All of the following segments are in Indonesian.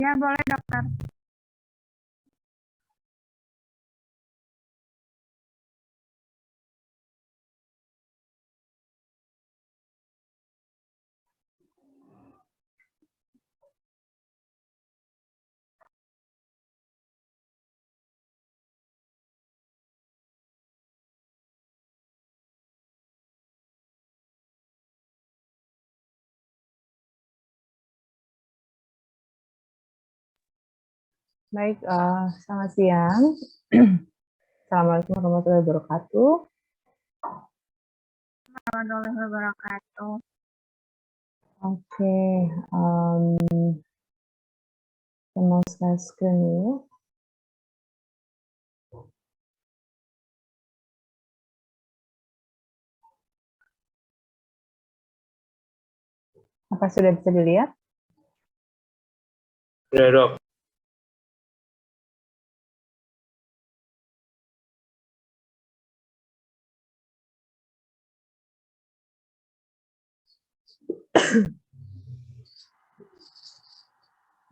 Ya, boleh dokter. Baik, selamat siang. Assalamualaikum warahmatullahi wabarakatuh. Warahmatullahi wabarakatuh. Oke, saya mau share screen dulu. Apa sudah bisa dilihat? Sudah, Dok.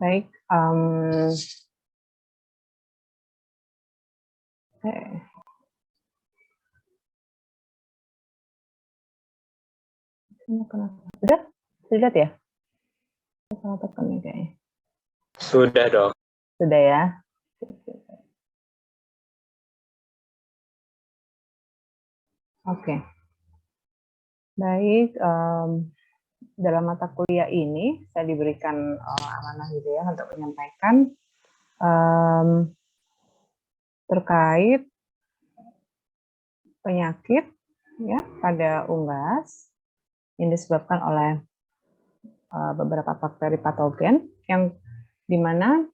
Baik, Sudah dilihat ya? Salah tekan nih kayaknya. Sudah, Dok. Sudah ya? Oke. Baik, dalam mata kuliah ini saya diberikan amanah gitu ya untuk menyampaikan terkait penyakit ya pada unggas yang disebabkan oleh beberapa bakteri patogen yang dimana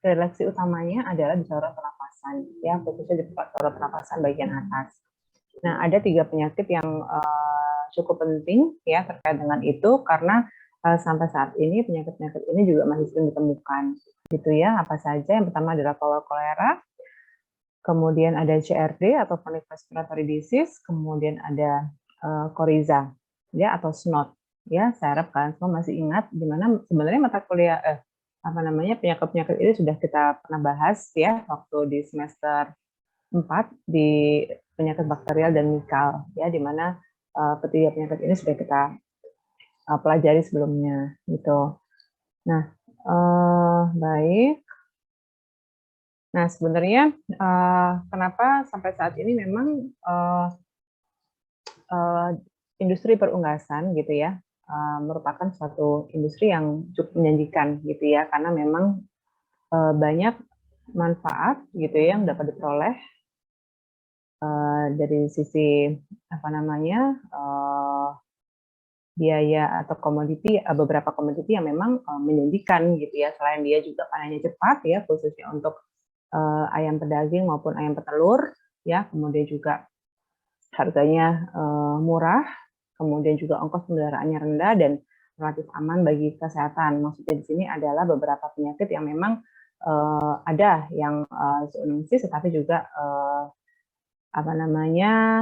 relasi utamanya adalah di saluran pernapasan ya, khususnya di saluran pernapasan bagian atas. Nah, ada 3 penyakit yang cukup penting ya terkait dengan itu karena sampai saat ini penyakit-penyakit ini juga masih sering ditemukan gitu ya. Apa saja? Yang pertama adalah kolera, kemudian ada CRD atau chronic respiratory disease, kemudian ada coryza ya atau SNOT ya. Saya harap kalian semua masih ingat di mana sebenarnya mata kuliah penyakit-penyakit ini sudah kita pernah bahas ya waktu di semester 4 di penyakit bakterial dan mikal ya, di mana ketiga penyakit ini sudah kita pelajari sebelumnya gitu. Nah, baik. Nah, sebenarnya kenapa sampai saat ini memang industri perunggasan gitu ya merupakan suatu industri yang cukup menjanjikan gitu ya, karena memang banyak manfaat gitu ya yang dapat diperoleh dari sisi apa namanya biaya atau komoditi, beberapa komoditi yang memang menjanjikan gitu ya. Selain dia juga panennya cepat ya, khususnya untuk ayam pedaging maupun ayam petelur ya, kemudian juga harganya murah, kemudian juga ongkos pengelolaannya rendah dan relatif aman bagi kesehatan. Maksudnya di sini adalah beberapa penyakit yang memang ada yang zoonosis, tetapi juga apa namanya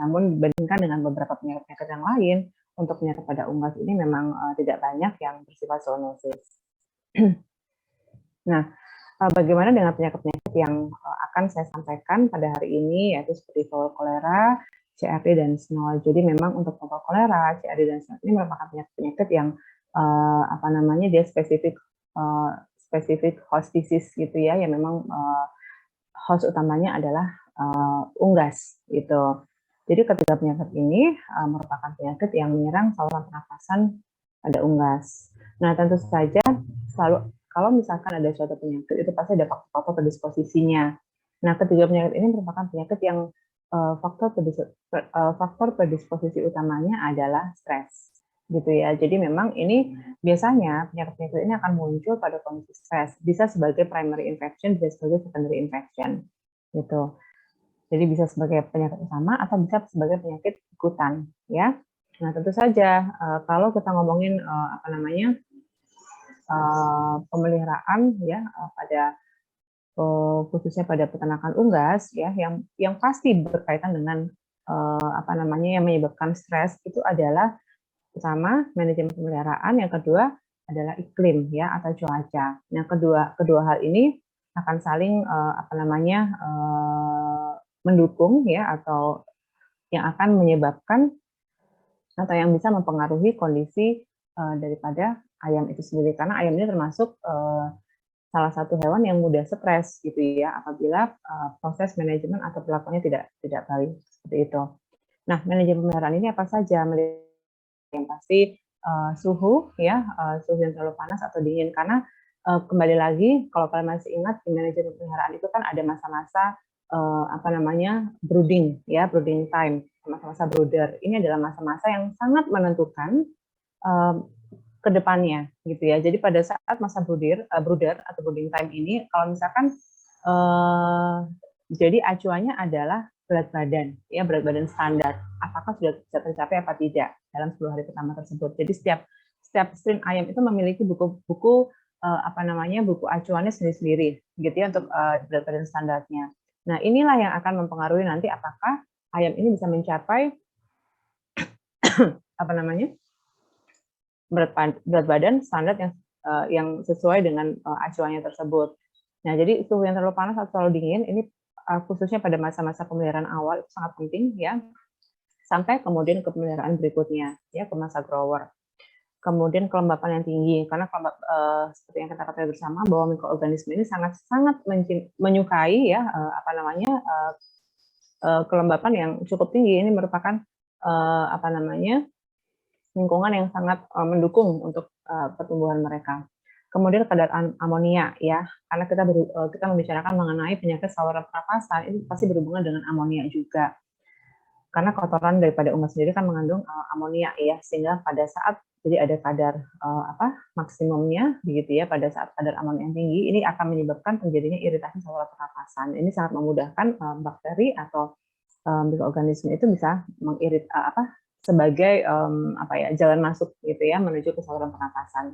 namun dibandingkan dengan beberapa penyakit-penyakit yang lain, untuk penyakit pada unggas ini memang tidak banyak yang bersifat zoonosis. Nah, bagaimana dengan penyakit-penyakit yang akan saya sampaikan pada hari ini, yaitu seperti flu kolera, CRD, dan SNOL. Jadi memang untuk flu kolera, CRD, dan SNOL ini merupakan penyakit-penyakit yang apa namanya dia spesifik host disease gitu ya, yang memang host utamanya adalah unggas gitu. Jadi ketiga penyakit ini merupakan penyakit yang menyerang saluran pernapasan pada unggas. Nah, tentu saja selalu kalau misalkan ada suatu penyakit itu pasti ada faktor predisposisinya. Nah, ketiga penyakit ini merupakan penyakit yang faktor predisposisi utamanya adalah stres, gitu ya. Jadi memang ini biasanya penyakit-penyakit ini akan muncul pada kondisi stres, bisa sebagai primary infection, bisa sebagai secondary infection, gitu. Jadi bisa sebagai penyakit utama atau bisa sebagai penyakit ikutan, ya. Nah, tentu saja kalau kita ngomongin apa namanya pemeliharaan ya pada khususnya pada peternakan unggas ya, yang pasti berkaitan dengan apa namanya yang menyebabkan stres itu adalah pertama manajemen pemeliharaan, yang kedua adalah iklim ya atau cuaca. Nah, kedua hal ini akan saling mendukung ya, atau yang akan menyebabkan atau yang bisa mempengaruhi kondisi daripada ayam itu sendiri, karena ayam ini termasuk salah satu hewan yang mudah stres gitu ya apabila proses manajemen atau perlakuannya tidak baik seperti itu. Nah, manajemen pemeliharaan ini apa saja? Yang pasti suhu ya, suhu yang terlalu panas atau dingin, karena kembali lagi kalau kalian masih ingat di manajemen pemeliharaan itu kan ada masa-masa brooding ya, brooding time, masa-masa brooder. Ini adalah masa-masa yang sangat menentukan ke depannya gitu ya. Jadi pada saat masa brooder atau brooding time ini, kalau misalkan jadi acuannya adalah berat badan ya, berat badan standar, apakah sudah bisa tercapai apa tidak dalam 10 hari pertama tersebut. Jadi setiap strain ayam itu memiliki buku buku acuannya sendiri-sendiri gitu ya untuk berat badan standarnya. Nah, inilah yang akan mempengaruhi nanti apakah ayam ini bisa mencapai berat badan standar yang sesuai dengan acuannya tersebut. Nah, jadi suhu yang terlalu panas atau terlalu dingin ini khususnya pada masa-masa pemeliharaan awal itu sangat penting ya, sampai kemudian ke pemeliharaan berikutnya ya, ke masa grower. Kemudian kelembapan yang tinggi, karena seperti yang kita ketahui bersama bahwa mikroorganisme ini sangat menyukai ya kelembapan yang cukup tinggi. Ini merupakan lingkungan yang sangat mendukung untuk pertumbuhan mereka. Kemudian kadar amonia ya, karena kita membicarakan mengenai penyakit saluran pernapasan, ini pasti berhubungan dengan amonia juga. Karena kotoran daripada unggas sendiri kan mengandung amonia ya, sehingga pada saat jadi ada kadar maksimumnya begitu ya, pada saat kadar amonia yang tinggi ini akan menyebabkan terjadinya iritasi saluran pernapasan. Ini sangat memudahkan bakteri atau mikroorganisme itu bisa sebagai jalan masuk gitu ya menuju ke saluran pernapasan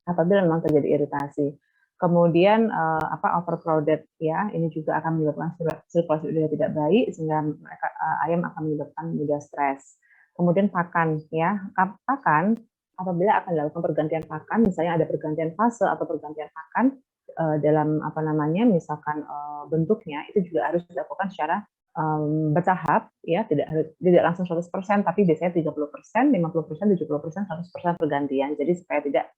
apabila memang terjadi iritasi. Kemudian overcrowded ya, ini juga akan menyebabkan sirkulasi udara tidak baik sehingga ayam akan menyebabkan mudah stres. Kemudian pakan ya, pakan apabila akan dilakukan pergantian pakan, misalnya ada pergantian fase atau pergantian pakan dalam misalkan bentuknya, itu juga harus dilakukan secara bertahap ya, tidak langsung 100%, tapi biasanya 30%, 50%, 70%, 100% pergantian. Jadi supaya tidak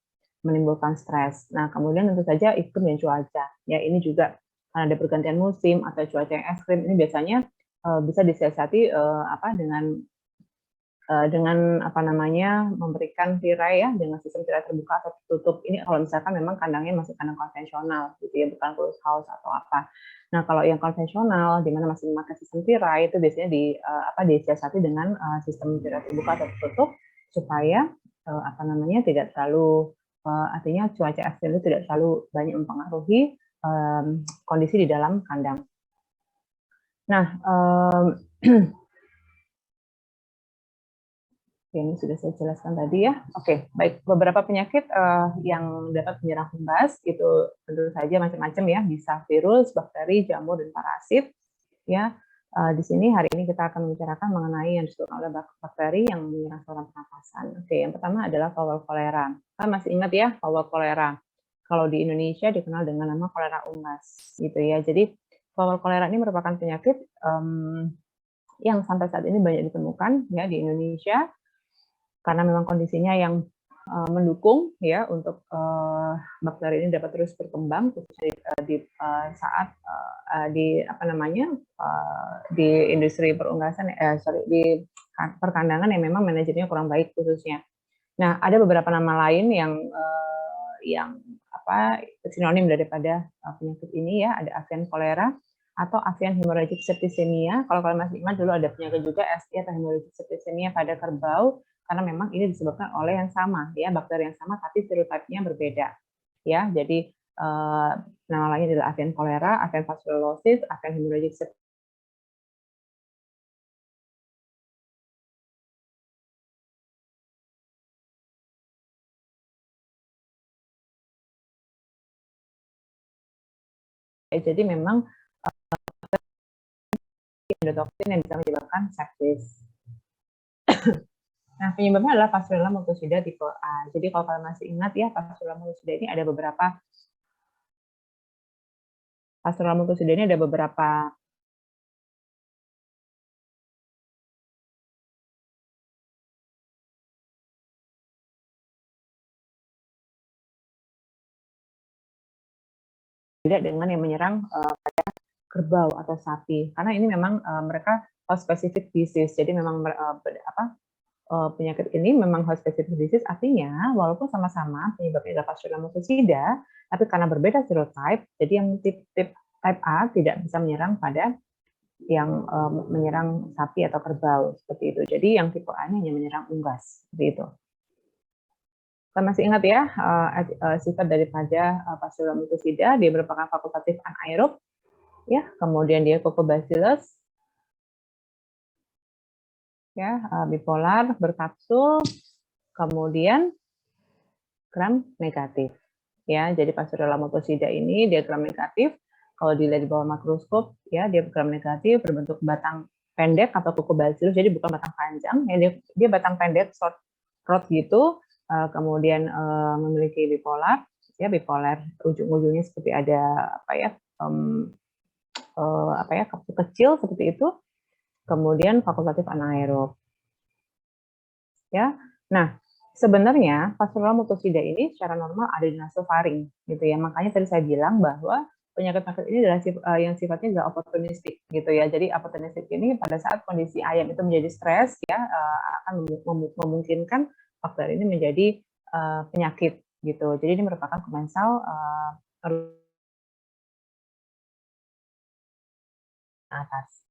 menimbulkan stres. Nah, kemudian tentu saja iklim dan cuaca. Ya, ini juga karena ada pergantian musim atau cuaca yang ekstrim, ini biasanya bisa disiasati dengan memberikan tirai ya, dengan sistem tirai terbuka atau tertutup. Ini kalau misalkan memang kandangnya masih kandang konvensional gitu ya, bukan closed house atau apa. Nah, kalau yang konvensional di mana masih memakai sistem tirai, itu biasanya disiasati dengan sistem tirai terbuka atau tertutup supaya tidak terlalu artinya cuaca ekstrim itu tidak terlalu banyak mempengaruhi kondisi di dalam kandang. Nah, ini sudah saya jelaskan tadi ya. Oke, baik. Beberapa penyakit yang dapat menyerang unggas itu tentu saja macam-macam ya, bisa virus, bakteri, jamur, dan parasit. Ya, di sini hari ini kita akan membicarakan mengenai yang disebut oleh bakteri yang menyerang saluran pernapasan. Oke, yang pertama adalah Vowel cholera. Kan masih ingat ya Vowel cholera? Kalau di Indonesia dikenal dengan nama kolera unggas, gitu ya. Jadi Vowel cholera ini merupakan penyakit yang sampai saat ini banyak ditemukan ya di Indonesia, karena memang kondisinya yang mendukung ya untuk bakteri ini dapat terus berkembang, khususnya di saat di industri perunggasan di perkandangan yang memang manajemennya kurang baik khususnya. Nah, ada beberapa nama lain yang sinonim daripada penyakit ini ya, ada avian cholera atau avian hemorrhagic septicemia. Kalau kalian masih ingat dulu ada penyakit juga SI atau hemorrhagic septicemia pada kerbau, karena memang ini disebabkan oleh yang sama ya, bakteri yang sama tapi serotipnya berbeda ya. Jadi nama lainnya adalah avian cholera, avian fasciculosis, avian hemorrhagic septicemia. Jadi memang endotoksin yang bisa menyebabkan sepsis. Nah, penyebabnya adalah Pastorella multocida tipe A. Jadi kalau kalian masih ingat ya, Pastorella multocida ini ada beberapa beda dengan yang menyerang pada kerbau atau sapi. Karena ini memang mereka host specific disease. Jadi memang penyakit ini memang host specific disease, artinya walaupun sama-sama penyebabnya adalah Pastorella multocida, tapi karena berbeda serotype, jadi yang type A tidak bisa menyerang pada yang menyerang sapi atau kerbau seperti itu. Jadi yang tipe A ini hanya menyerang unggas seperti itu. Kita masih ingat ya sifat daripada Pastorella multocida, dia merupakan fakultatif anaerob, ya, kemudian dia Coccobacillus, ya, bipolar, berkapsul, kemudian gram negatif. Ya, jadi Pastorella multocida ini dia gram negatif. Kalau dilihat di bawah makroskop, ya dia gram negatif berbentuk batang pendek atau Coccobacillus, jadi bukan batang panjang, ya dia batang pendek short rod gitu, kemudian memiliki bipolar, ya bipolar ujung-ujungnya seperti ada kapsul kecil seperti itu, kemudian fakultatif anaerob. Ya, nah sebenarnya Pastorella multocida ini secara normal ada di nasofaring, gitu ya. Makanya tadi saya bilang bahwa penyakit-penyakit ini adalah yang sifatnya adalah opportunistik, gitu ya. Jadi opportunistik ini pada saat kondisi ayam itu menjadi stres, ya akan memungkinkan faktor ini menjadi penyakit, gitu. Jadi ini merupakan komensal atas.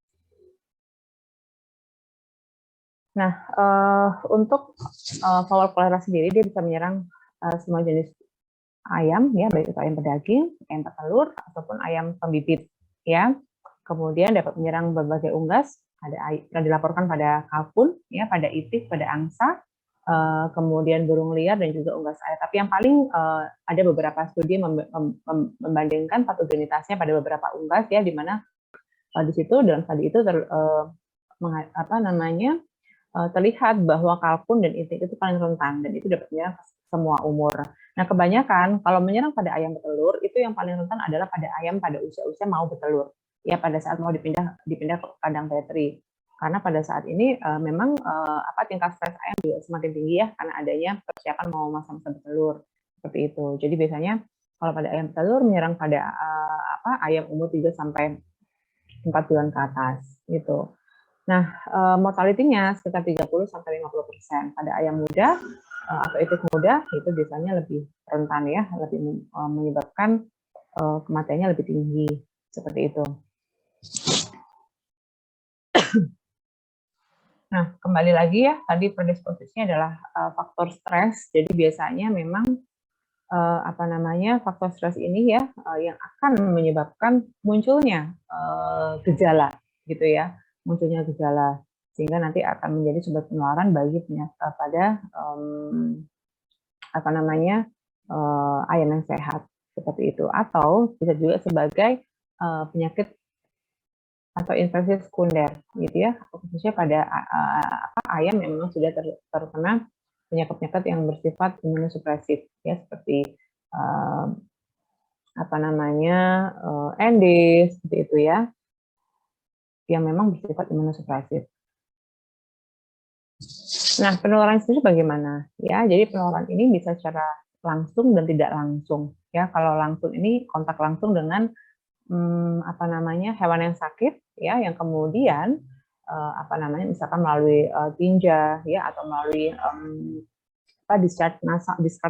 Nah, untuk fowl cholera sendiri dia bisa menyerang semua jenis ayam, ya, baik itu ayam pedaging, ayam petelur, ataupun ayam pembibit, ya. Kemudian dapat menyerang berbagai unggas, yang dilaporkan pada kalkun, ya, pada itik, pada angsa, kemudian burung liar dan juga unggas air. Tapi yang paling ada beberapa studi membandingkan patogenitasnya pada beberapa unggas, ya, di mana di situ dalam studi itu terlihat bahwa kalkun dan itik itu paling rentan dan itu dapat menyerang semua umur. Nah, kebanyakan kalau menyerang pada ayam petelur itu yang paling rentan adalah pada ayam pada usia-usia mau bertelur. Ya, pada saat mau dipindah ke kandang petri. Karena pada saat ini memang tingkat stres ayam juga semakin tinggi ya karena adanya persiapan mau masa-masa bertelur seperti itu. Jadi biasanya kalau pada ayam petelur menyerang pada ayam umur 3 sampai 4 bulan ke atas gitu. Nah, mortality-nya sekitar 30-50%. Pada ayam muda atau itik muda itu biasanya lebih rentan ya, lebih menyebabkan kematiannya lebih tinggi seperti itu. Nah, kembali lagi ya, tadi predisposisinya adalah faktor stres. Jadi biasanya memang faktor stres ini ya yang akan menyebabkan munculnya gejala gitu ya, munculnya gejala sehingga nanti akan menjadi sumber penularan bagi pada ayam yang sehat seperti itu, atau bisa juga sebagai penyakit atau infeksi sekunder gitu ya, khususnya pada ayam yang memang sudah terkena penyakit-penyakit yang bersifat imunosupresif ya, seperti endes seperti itu ya, yang memang bersifat imunosupresif. Nah, penularan sendiri bagaimana? Ya, jadi penularan ini bisa secara langsung dan tidak langsung. Ya, kalau langsung ini kontak langsung dengan hewan yang sakit, ya, yang kemudian misalkan melalui tinja, ya, atau melalui discharge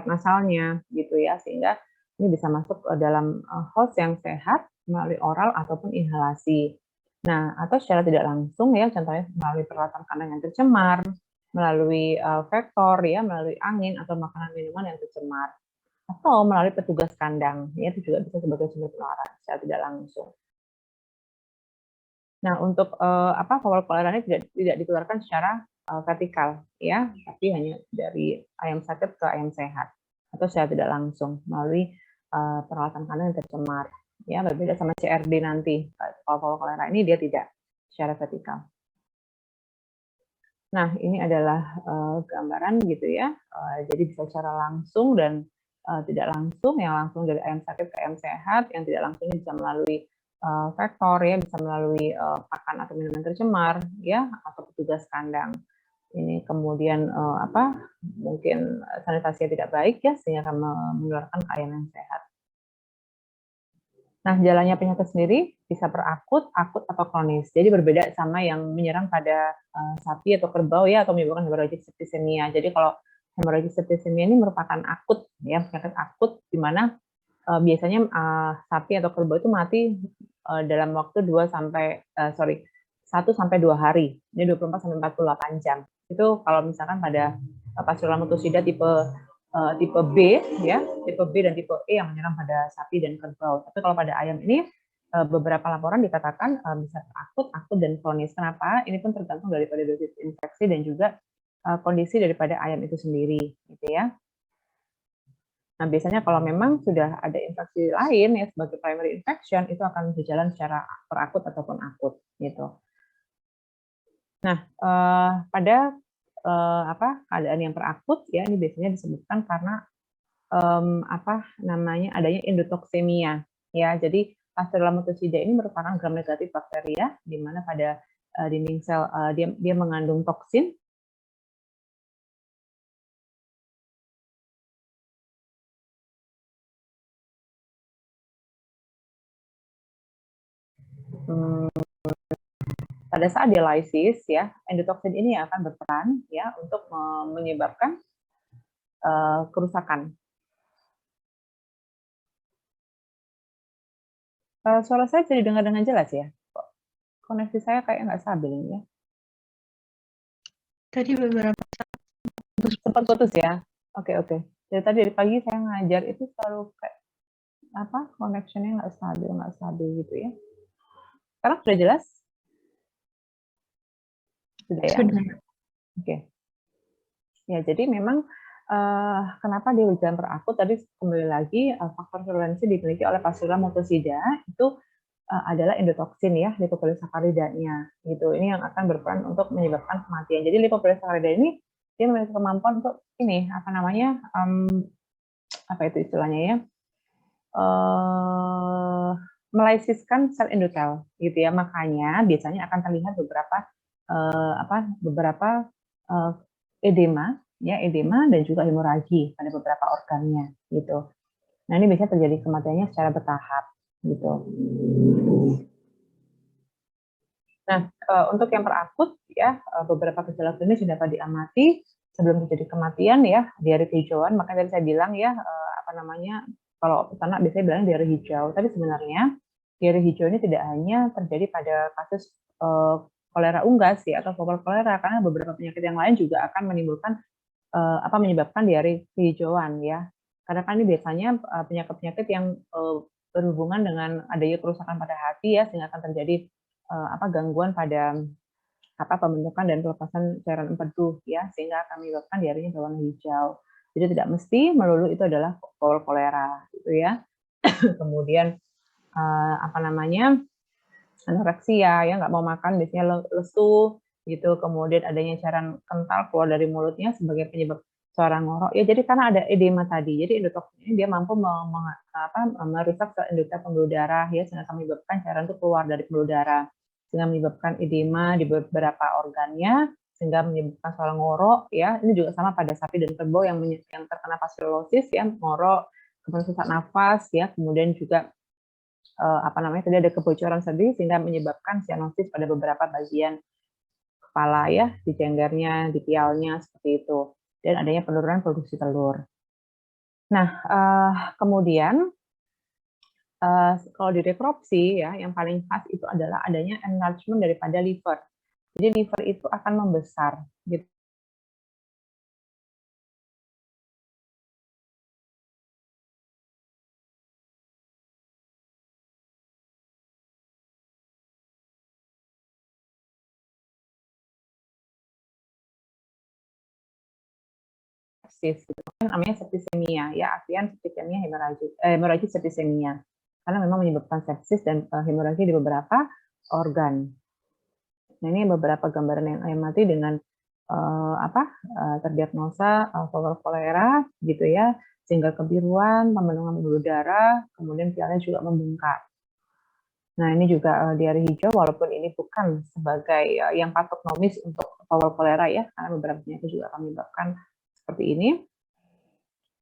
nasalnya, gitu ya, sehingga ini bisa masuk ke dalam host yang sehat melalui oral ataupun inhalasi. Nah, atau secara tidak langsung ya, contohnya melalui peralatan kandang yang tercemar, melalui vektor ya, melalui angin atau makanan minuman yang tercemar, atau melalui petugas kandang, ya, itu juga bisa sebagai sumber penularan secara tidak langsung. Nah, untuk fowl cholera ini tidak ditularkan secara vertikal, ya, tapi hanya dari ayam sakit ke ayam sehat, atau secara tidak langsung melalui peralatan kandang yang tercemar. Ya, berbeda sama CRD nanti. Kalau fowl cholera ini dia tidak secara vertikal. Nah, ini adalah gambaran gitu ya. Jadi bisa secara langsung dan tidak langsung. Yang langsung dari ayam sakit ke ayam sehat, yang tidak langsung bisa melalui vektor ya, bisa melalui pakan atau minuman tercemar ya, atau petugas kandang. Ini kemudian mungkin sanitasinya tidak baik ya, sehingga akan menularkan ke ayam yang sehat. Nah, jalannya penyakit sendiri bisa berakut, akut, atau kronis. Jadi berbeda sama yang menyerang pada sapi atau kerbau ya, atau menyebabkan hemorrhagic septicemia. Jadi kalau hemorrhagic septicemia ini merupakan akut ya, penyakit akut di mana biasanya sapi atau kerbau itu mati dalam waktu 1 sampai 2 hari. Ini 24 sampai 48 jam. Itu kalau misalkan pada Pastula mutosida tipe B ya, tipe B dan tipe E yang menyerang pada sapi dan kerbau. Tapi kalau pada ayam ini beberapa laporan dikatakan bisa akut, dan kronis. Kenapa? Ini pun tergantung daripada dosis infeksi dan juga kondisi daripada ayam itu sendiri, gitu ya. Nah, biasanya kalau memang sudah ada infeksi lain ya sebagai primary infection, itu akan berjalan secara perakut ataupun akut, gitu. Nah, pada keadaan yang perakut ya, ini biasanya disebutkan karena adanya endotoksemia ya. Jadi Pastula mutosida ini merupakan gram negatif bakteria di mana pada dinding sel dia mengandung toksin pada saat dia lysis ya, endotoksin ini akan berperan ya untuk menyebabkan kerusakan. Suara saya bisa didengar dengan jelas ya? Koneksi saya kayak nggak stabil ya. Tadi beberapa Sempat putus ya. Oke. Dari tadi dari pagi saya ngajar itu selalu kayak connection-nya nggak stabil gitu ya. Sekarang sudah jelas? Sudah ya? sudah. Oke. Ya, jadi memang kenapa dia berjalan berakut tadi kembali lagi faktor virulensi dimiliki oleh Pastula mutosida itu adalah endotoksin ya, lipopolisacharidanya gitu. Ini yang akan berperan untuk menyebabkan kematian. Jadi lipopolisaccharida ini dia memiliki kemampuan untuk ini apa itu istilahnya ya? Melisiskan sel endotel gitu ya. Makanya biasanya akan terlihat beberapa edema dan juga hemoragi pada beberapa organnya gitu. Nah, ini biasanya terjadi kematiannya secara bertahap gitu. Nah, untuk yang perakut ya, beberapa gejala klinis sudah dapat diamati sebelum terjadi kematian ya, diare kehijauan. Makanya tadi saya bilang ya, kalau peternak biasanya bilang diare hijau. Tapi sebenarnya diare hijau ini tidak hanya terjadi pada kasus kolera unggas ya atau fokal kolera, karena beberapa penyakit yang lain juga akan menimbulkan menyebabkan diare kehijauan ya. Karena kan ini biasanya penyakit-penyakit yang berhubungan dengan adanya kerusakan pada hati ya, sehingga akan terjadi gangguan pada pembentukan dan pelepasan cairan empedu ya, sehingga akan menyebabkan diarenya berwarna hijau. Jadi tidak mesti melulu itu adalah fokal kolera gitu ya. Kemudian anoreksia ya, nggak mau makan biasanya lesu gitu, kemudian adanya cairan kental keluar dari mulutnya sebagai penyebab suara ngorok ya. Jadi karena ada edema tadi, jadi endotoksin ini dia mampu merusak sel endotel pembuluh darah ya, sehingga akan menyebabkan cairan itu keluar dari pembuluh darah, sehingga menyebabkan edema di beberapa organnya, sehingga menyebabkan suara ngorok ya. Ini juga sama pada sapi dan kerbau yang terkena pasteurolosis ya, ngorok, kemudian sesak nafas ya, kemudian juga tadi ada kebocoran sendi sehingga menyebabkan sianosis pada beberapa bagian kepala ya, di jenggernya, di pialnya seperti itu, dan adanya penurunan produksi telur. Nah, kemudian kalau di nekropsi ya, yang paling khas itu adalah adanya enlargement daripada liver. Jadi liver itu akan membesar gitu. Gitu kan, namanya septisemia ya, artian septisemia hemorrhagic septisemia, karena memang menyebabkan sepsis dan hemorragi di beberapa organ. Nah, ini beberapa gambaran yang amati dengan terdiagnosa fowler cholera gitu ya, sehingga kebiruan, pemenuhan pembuluh darah, kemudian pialnya juga membengkak. Nah, ini juga diare hijau, walaupun ini bukan sebagai yang patognomis untuk fowler cholera ya, karena beberapa penyakit juga akan menyebabkan seperti ini,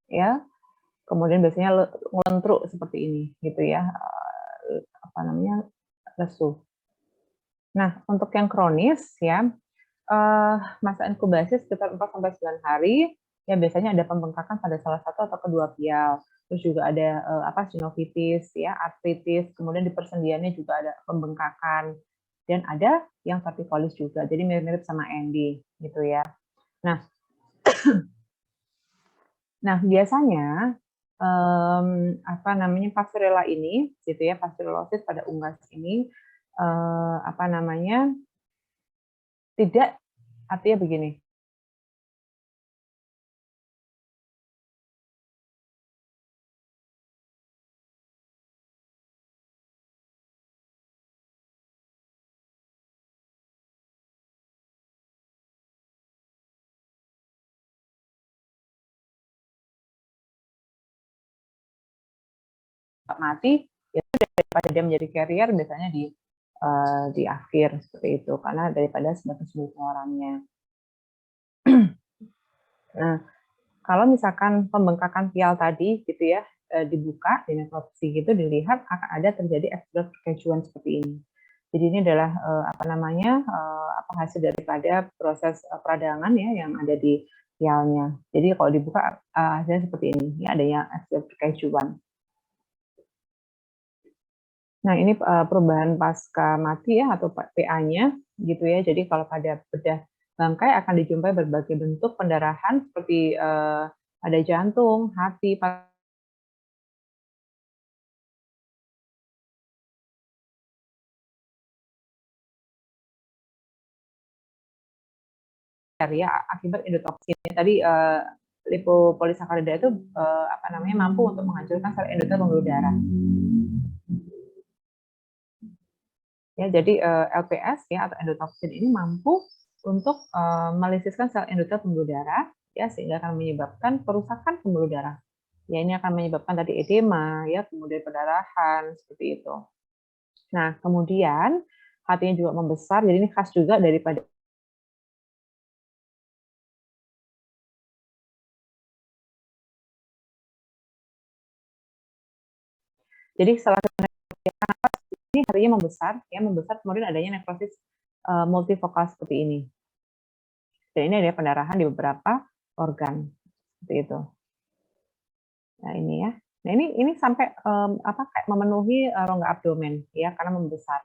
ya. Kemudian biasanya ngelentruk seperti ini, gitu ya, lesu. Nah, untuk yang kronis ya, masa inkubasi sekitar 4-9 hari, ya biasanya ada pembengkakan pada salah satu atau kedua pial. Terus juga ada sinovitis, ya, artritis, kemudian di persendiannya juga ada pembengkakan. Dan ada yang vertikolis juga, jadi mirip-mirip sama ND, gitu ya. Nah, biasanya Pasteurella ini, gitu ya, Pasteurellosis pada unggas ini, tidak, artinya begini. Mati, ya daripada dia menjadi carrier biasanya di akhir seperti itu, karena daripada sebatas penularannya. Nah, kalau misalkan pembengkakan pial tadi gitu ya dibuka di nekropsi gitu, dilihat akan ada terjadi epidural perkecuan seperti ini. Jadi ini adalah hasil daripada proses peradangan ya yang ada di pialnya. Jadi kalau dibuka hasilnya seperti ini, ya adanya epidural perkecuan. Nah, ini perubahan pasca mati ya atau PA-nya gitu ya. Jadi kalau pada bedah bangkai akan dijumpai berbagai bentuk pendarahan seperti ada jantung, hati, ya akibat endotoksin. Tadi lipopolisakarida itu mampu untuk menghancurkan sel endotel pembuluh darah. Ya, jadi LPS ya atau endotoksin ini mampu untuk melisiskan sel endotel pembuluh darah ya, sehingga akan menyebabkan kerusakan pembuluh darah. Ya, ini akan menyebabkan tadi edema ya, kemudian pendarahan seperti itu. Nah, kemudian hatinya juga membesar, jadi ini khas juga daripada jadi salah satu ini hatinya membesar kemudian adanya nekrosis multifokal seperti ini. Dan ini ada pendarahan di beberapa organ seperti itu. Nah, ini ya. Nah, ini sampai kayak memenuhi rongga abdomen ya karena membesar.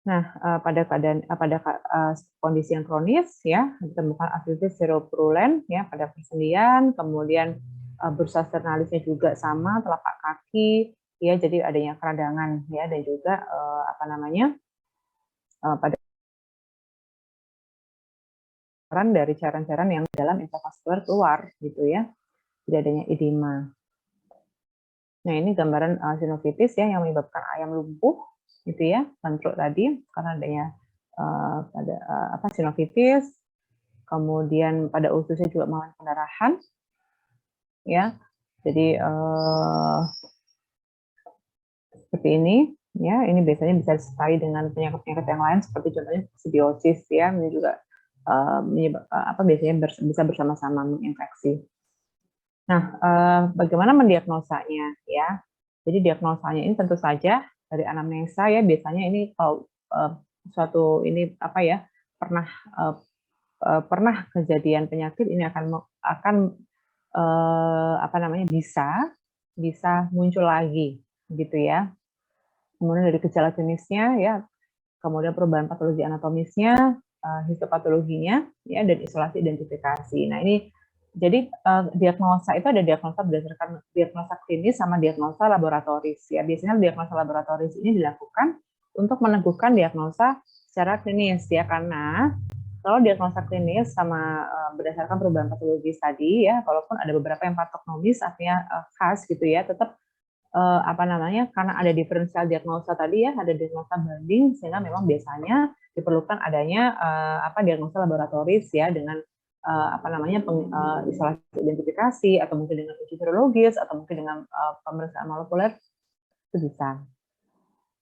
Nah, pada kondisi yang kronis ya ditemukan artritis seropurulen ya pada persendian, kemudian bursa sternalisnya juga sama, telapak kaki ya, jadi adanya keradangan ya, dan juga pada dari cairan-cairan yang dalam intravaskular keluar gitu ya, tidak adanya edema. Nah, ini gambaran sinovitis ya yang menyebabkan ayam lumpuh gitu ya, lentruk tadi karena adanya sinovitis. Kemudian pada ususnya juga mengalami pendarahan ya. Jadi seperti ini ya, ini biasanya bisa disertai dengan penyakit-penyakit yang lain seperti contohnya koksidiosis ya, ini juga biasanya bisa bersama-sama menginfeksi. Nah, bagaimana mendiagnosanya ya? Jadi diagnosanya ini tentu saja dari anamnesa ya, biasanya ini kalau suatu ini pernah kejadian penyakit ini akan bisa muncul lagi gitu ya. Kemudian dari gejala klinisnya ya, kemudian perubahan patologi anatomisnya, histopatologinya ya, dan isolasi identifikasi. Nah, ini jadi diagnosa itu ada diagnosa berdasarkan diagnosa klinis sama diagnosa laboratoris ya. Biasanya diagnosa laboratoris ini dilakukan untuk meneguhkan diagnosa secara klinis ya, karena kalau diagnosa klinis sama berdasarkan perubahan patologis tadi ya, walaupun ada beberapa yang patognomis artinya khas gitu ya, tetap apa namanya, karena ada diferensial diagnosa tadi ya, ada diagnosa banding, sehingga memang biasanya diperlukan adanya diagnosa laboratoris ya dengan apa namanya isolasi identifikasi atau mungkin dengan uji serologis atau mungkin dengan pemeriksaan molekuler itu bisa.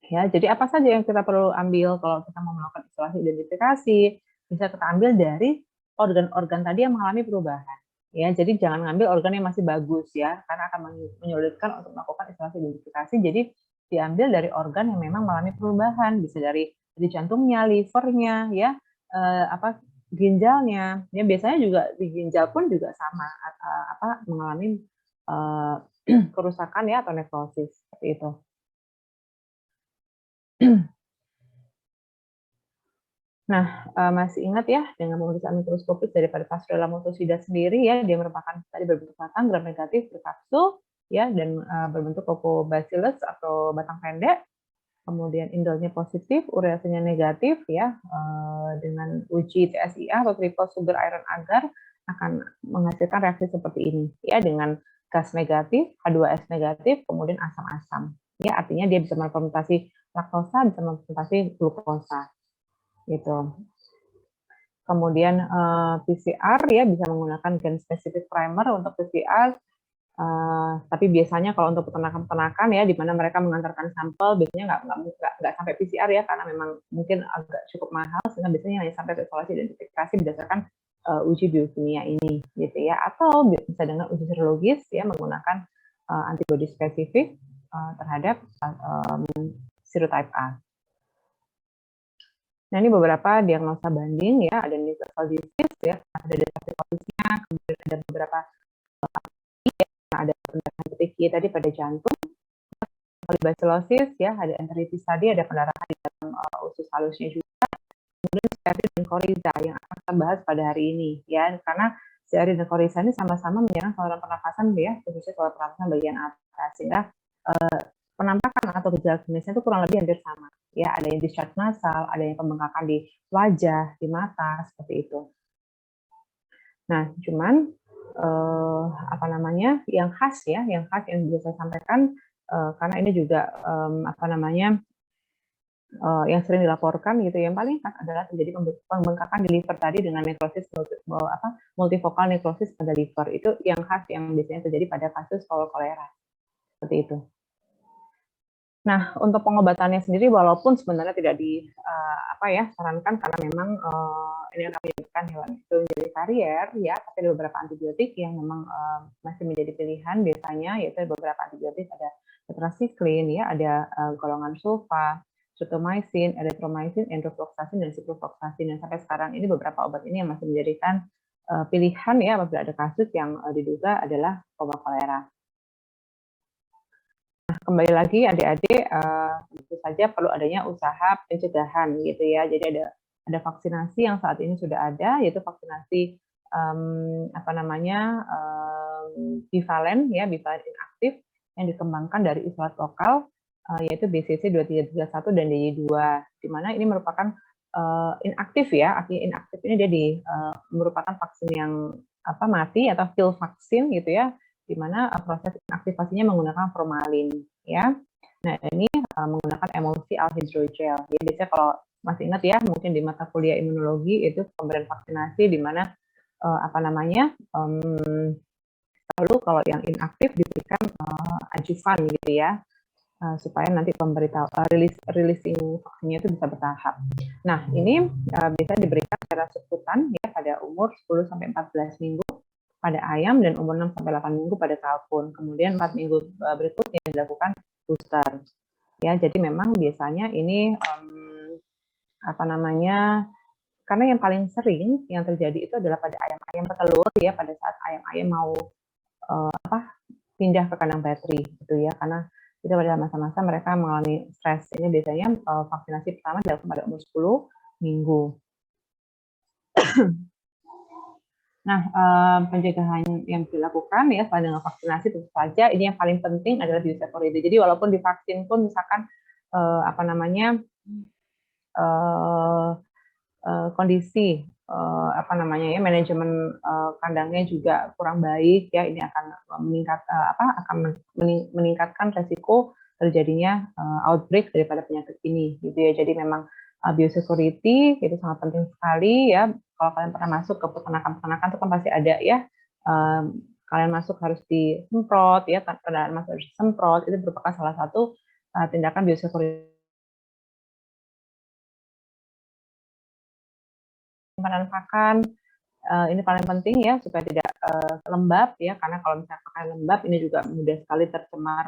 Ya, jadi apa saja yang kita perlu ambil kalau kita mau melakukan isolasi identifikasi? Bisa kita ambil dari organ-organ tadi yang mengalami perubahan. Ya, jadi jangan ngambil organ yang masih bagus ya, karena akan menyulitkan untuk melakukan isolasi identifikasi. Jadi diambil dari organ yang memang mengalami perubahan, bisa dari jantungnya, livernya, ya, ginjalnya. Ya, biasanya juga di ginjal pun juga sama, mengalami kerusakan ya atau nekrosis seperti itu. Nah, masih ingat ya dengan pemeriksaan mikroskopis daripada Pasteurella multocida sendiri ya, dia merupakan tadi berbentuk batang, gram negatif, berkapsul ya, dan berbentuk Coccobacillus atau batang pendek. Kemudian indolnya positif, ureasenya negatif ya, dengan uji TSIA atau triple sugar iron agar akan menghasilkan reaksi seperti ini ya, dengan gas negatif, H2S negatif, kemudian asam-asam. Ya, artinya dia bisa berfermentasi laktosa, bisa berfermentasi glukosa. Gitu. Kemudian PCR ya bisa menggunakan gen spesifik primer untuk PCR, tapi biasanya kalau untuk peternakan ya di mana mereka mengantarkan sampel biasanya nggak sampai PCR ya karena memang mungkin agak cukup mahal sehingga biasanya hanya sampai isolasi identifikasi berdasarkan uji biokimia ini gitu ya, atau bisa dengan uji serologis ya menggunakan antibodi spesifik terhadap serotype A. Nah, ini beberapa diagnosa banding ya, ada Newcastle disease ya, ada diverticulosis-nya, kemudian ada beberapa ada pendarahan petekia tadi pada jantung, polybacillosis ya, ada enteritis tadi, ada pendarahan di dalam usus halusnya juga, kemudian Chiari dan Coryza yang akan kita bahas pada hari ini ya, karena Chiari dan Coryza ini sama-sama menyerang saluran pernafasan ya, khususnya saluran pernafasan bagian atas, sehingga penampakan atau gejala klinisnya itu kurang lebih hampir sama. Ya, ada yang discharge nasal, ada yang pembengkakan di wajah, di mata, seperti itu. Nah, cuman yang khas ya, yang bisa saya sampaikan karena ini juga yang sering dilaporkan gitu, yang paling khas adalah terjadi pembengkakan di liver tadi dengan nekrosis multifokal nekrosis pada liver. Itu yang khas yang biasanya terjadi pada kasus kolera. Seperti itu. Nah, untuk pengobatannya sendiri walaupun sebenarnya tidak sarankan karena memang ini akan menyebabkan hewan itu menjadi karier ya, tapi ada beberapa antibiotik yang memang masih menjadi pilihan biasanya, yaitu beberapa antibiotik ada tetracycline ya, ada golongan sulfa, streptomycin, erythromycin, enrofloxacin dan ciprofloxacin, dan sampai sekarang ini beberapa obat ini yang masih menjadikan pilihan ya apabila ada kasus yang diduga adalah wabah kolera. Nah, kembali lagi adik-adik, tentu saja perlu adanya usaha pencegahan gitu ya. Jadi ada vaksinasi yang saat ini sudah ada, yaitu vaksinasi bivalen ya, bivalen inaktif yang dikembangkan dari isolat lokal, yaitu BCC 2331 dan DY2, di mana ini merupakan inaktif ya. Artinya inaktif ini dia merupakan vaksin yang mati atau kill vaksin gitu ya, di mana proses aktivasinya menggunakan formalin ya. Nah, ini menggunakan emulsi alhidrogel. Ya, biasanya kalau masih ingat ya, mungkin di mata kuliah imunologi itu pemberian vaksinasi di mana lalu kalau yang inaktif diberikan adjuvan gitu ya, supaya nanti releasing vaksinnya itu bisa bertahap. Nah, ini bisa diberikan secara subkutan ya pada umur 10-14 minggu pada ayam dan umur 6-8 minggu pada kalkun. Kemudian 4 minggu berikutnya dilakukan booster. Ya, jadi memang biasanya ini karena yang paling sering yang terjadi itu adalah pada ayam-ayam petelur ya, pada saat ayam-ayam mau pindah ke kandang bateri gitu ya, karena itu pada masa-masa mereka mengalami stres. Ini biasanya vaksinasi pertama dilakukan pada umur 10 minggu. Nah, pencegahan yang dilakukan ya selain dengan vaksinasi tentu saja ini yang paling penting adalah biosecurity. Jadi walaupun divaksin pun misalkan kondisi apa namanya ya, manajemen kandangnya juga kurang baik ya, ini akan meningkatkan resiko terjadinya outbreak daripada penyakit ini gitu ya. Jadi memang biosecurity itu sangat penting sekali ya. Kalau kalian pernah masuk ke peternakan itu kan pasti ada ya, kalian masuk harus disemprot ya, kendaraan masuk harus disemprot, itu merupakan salah satu tindakan biosecurity. Simpanan pakan ini paling penting ya, supaya tidak lembab ya, karena kalau misalnya pakan lembab ini juga mudah sekali tercemar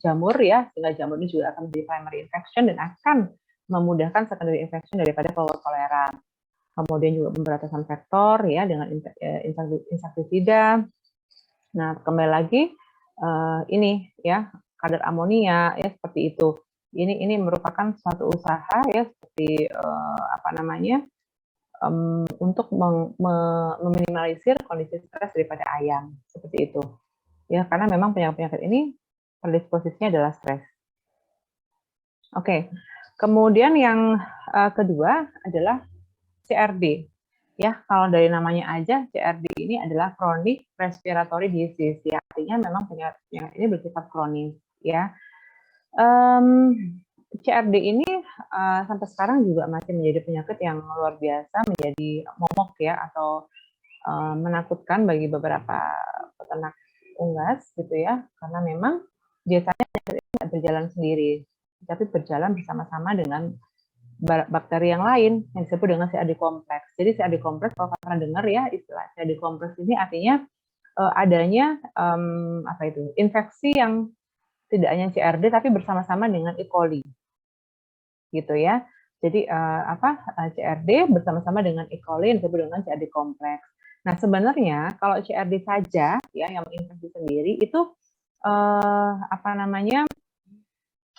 jamur ya, sehingga jamur ini juga akan menjadi primary infection dan akan memudahkan secondary infection daripada kolera. Kemudian juga pemberantasan vektor ya dengan insektisida. Nah, kembali lagi ini ya, kadar amonia ya seperti itu. Ini merupakan suatu usaha ya, seperti apa namanya, untuk meminimalisir kondisi stres daripada ayam seperti itu ya, karena memang penyakit ini predisposisinya adalah stres. Oke, kemudian yang kedua adalah CRD ya. Kalau dari namanya aja, CRD ini adalah chronic respiratory disease ya, artinya memang penyakit ini bersifat kronis ya. CRD ini sampai sekarang juga masih menjadi penyakit yang luar biasa, menjadi momok ya, atau menakutkan bagi beberapa peternak unggas gitu ya, karena memang biasanya penyakit ini tidak berjalan sendiri, tapi berjalan bersama-sama dengan bakteri yang lain yang disebut dengan CRD kompleks. Jadi CRD kompleks, kalau kalian pernah dengar ya istilah CRD kompleks ini, artinya adanya apa itu, infeksi yang tidak hanya CRD tapi bersama-sama dengan E. coli gitu ya. Jadi CRD bersama-sama dengan E. coli yang disebut dengan CRD kompleks. Nah, sebenarnya kalau CRD saja ya yang menginfeksi sendiri itu apa namanya,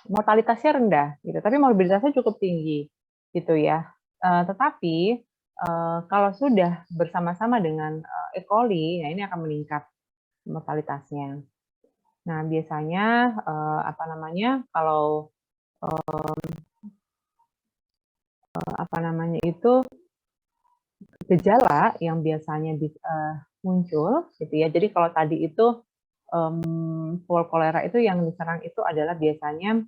mortalitasnya rendah gitu, tapi morbiditasnya cukup tinggi gitu ya. Tetapi kalau sudah bersama-sama dengan E. coli, nah ini akan meningkat mortalitasnya. Nah, biasanya apa namanya, kalau apa namanya itu, gejala yang biasanya muncul gitu ya. Jadi kalau tadi itu flu kolera itu yang diserang itu adalah biasanya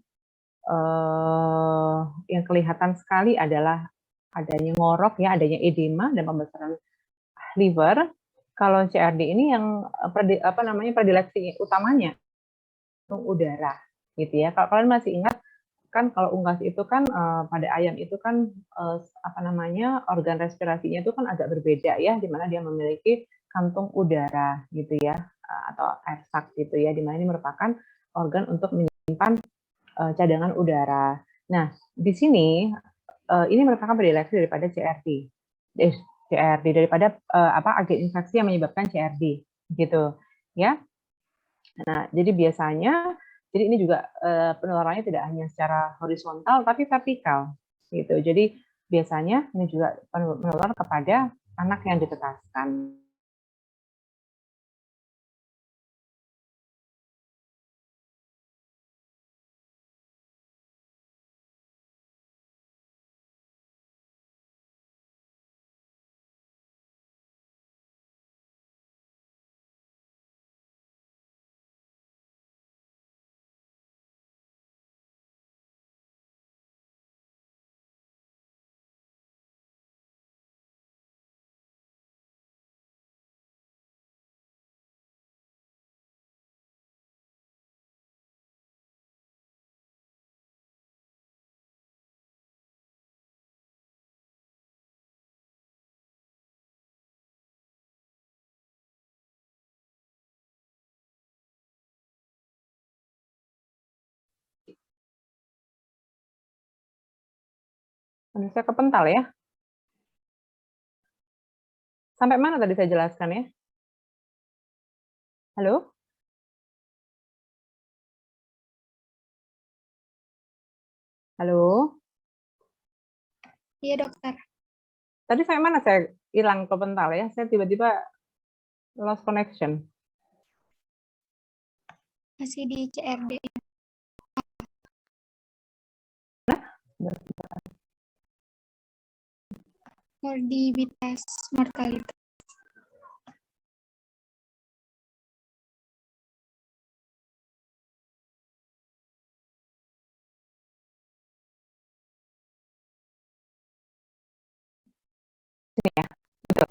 yang kelihatan sekali adalah adanya ngorok ya, adanya edema dan pembesaran liver. Kalau CRD ini yang apa namanya, predileksi utamanya udara gitu ya. Kalau kalian masih ingat kan, kalau unggas itu kan pada ayam itu kan apa namanya, organ respirasinya itu kan agak berbeda ya, di mana dia memiliki kantung udara gitu ya, atau air sac gitu ya, di mana ini merupakan organ untuk menyimpan cadangan udara. Nah, di sini ini merupakan predileksi daripada CRD daripada apa, agen infeksi yang menyebabkan CRD gitu ya. Nah, jadi biasanya, jadi ini juga penularannya tidak hanya secara horizontal tapi vertikal gitu. Jadi biasanya ini juga menular kepada anak yang ditetaskan. Saya kepental ya. Sampai mana tadi saya jelaskan ya? Halo? Halo? Iya, dokter. Tadi saya mana saya hilang kepental ya? Saya tiba-tiba lost connection. Masih di CRD. morbiditas, mortalitas. Ya, betul.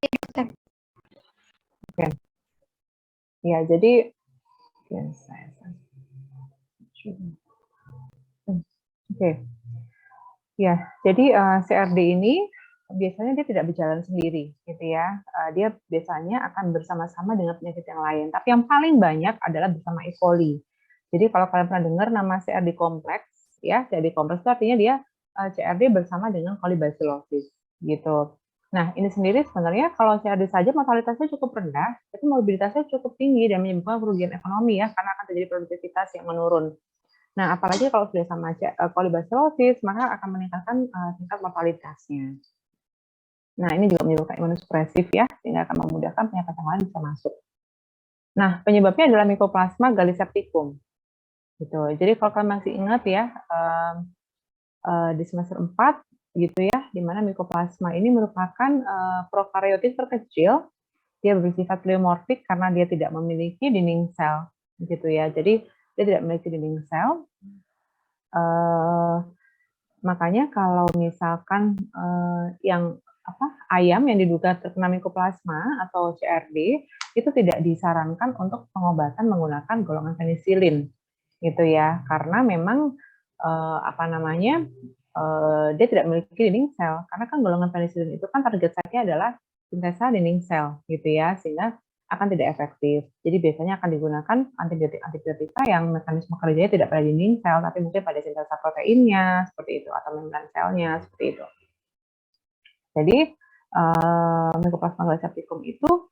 Ya, dokter. Oke. Ya, jadi ya, Oke. Ya, jadi CRD ini biasanya dia tidak berjalan sendiri, gitu ya. Dia biasanya akan bersama-sama dengan penyakit yang lain. Tapi yang paling banyak adalah bersama E. coli. Jadi kalau kalian pernah dengar nama CRD kompleks, ya, CRD kompleks itu artinya dia CRD bersama dengan Colibacillosis, gitu. Nah, ini sendiri sebenarnya kalau CRD saja mortalitasnya cukup rendah, tapi morbiditasnya cukup tinggi dan menyebabkan kerugian ekonomi ya, karena akan terjadi produktivitas yang menurun. Nah, apalagi kalau sudah sama Colibacillosis, maka akan meningkatkan tingkat mortalitasnya. Nah, ini juga menyebabkan imunosupresif ya, sehingga akan memudahkan penyakit yang lain bisa masuk. Nah, penyebabnya adalah Mycoplasma gallisepticum. Gitu. Jadi kalau kalian masih ingat ya, di semester 4, gitu ya, di mana Mycoplasma ini merupakan prokaryotik terkecil, dia bersifat pleomorfik karena dia tidak memiliki dinding sel, gitu ya. Jadi dia tidak memiliki dinding sel. Makanya kalau misalkan yang ayam yang diduga terkena Mycoplasma atau CRD itu tidak disarankan untuk pengobatan menggunakan golongan penisilin, gitu ya, karena memang dia tidak memiliki dinding sel, karena kan golongan penisilin itu kan target site-nya adalah sintesa dinding sel, gitu ya, sehingga akan tidak efektif. Jadi biasanya akan digunakan antibiotika yang mekanisme kerjanya tidak pada dinding sel, tapi mungkin pada sintesa proteinnya, seperti itu, atau membran selnya, seperti itu. Jadi, Mycoplasma gallisepticum itu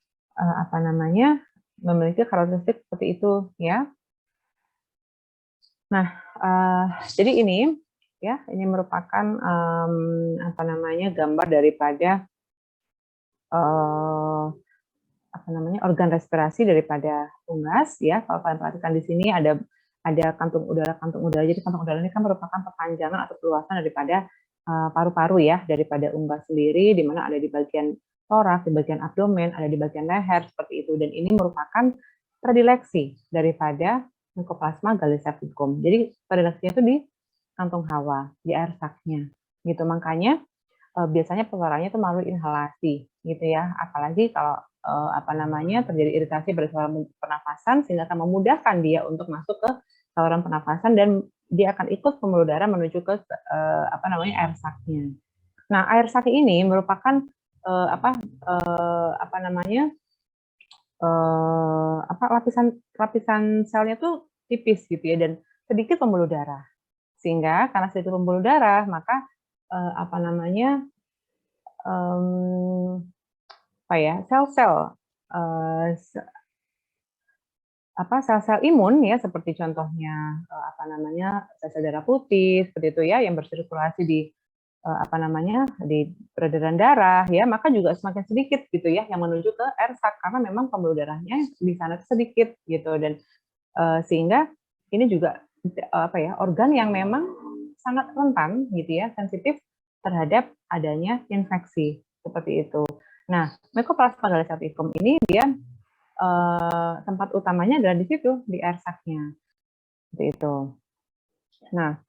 memiliki karakteristik seperti itu, ya. Nah, jadi ini ya, ini merupakan gambar daripada organ respirasi daripada unggas ya. Kalau kalian perhatikan di sini ada kantung udara. Jadi kantung udara ini kan merupakan perpanjangan atau perluasan daripada paru-paru ya, daripada unggas sendiri, di mana ada di bagian toraks, di bagian abdomen, ada di bagian leher seperti itu. Dan ini merupakan predileksi daripada Mycoplasma gallisepticum. Jadi predileksinya itu di kantung hawa, di air saknya. Gitu. Makanya biasanya penularannya itu melalui inhalasi, gitu ya. Apalagi kalau terjadi iritasi pada saluran pernafasan, sehingga akan memudahkan dia untuk masuk ke saluran pernafasan dan dia akan ikut pembuluh darah menuju ke air saknya. Nah, air sak ini merupakan lapisan selnya tuh tipis gitu ya, dan sedikit pembuluh darah. Sehingga karena sedikit pembuluh darah, maka sel-sel imun ya, seperti contohnya sel-sel darah putih seperti itu ya, yang bersirkulasi di di peredaran darah ya, maka juga semakin sedikit gitu ya yang menuju ke air sak, karena memang pembuluh darahnya di sana sedikit gitu. Dan sehingga ini juga organ yang memang sangat rentan gitu ya, sensitif terhadap adanya infeksi seperti itu. Nah, Mycoplasma gallisepticum ini dia tempat utamanya adalah di situ, di air saknya seperti itu. Nah,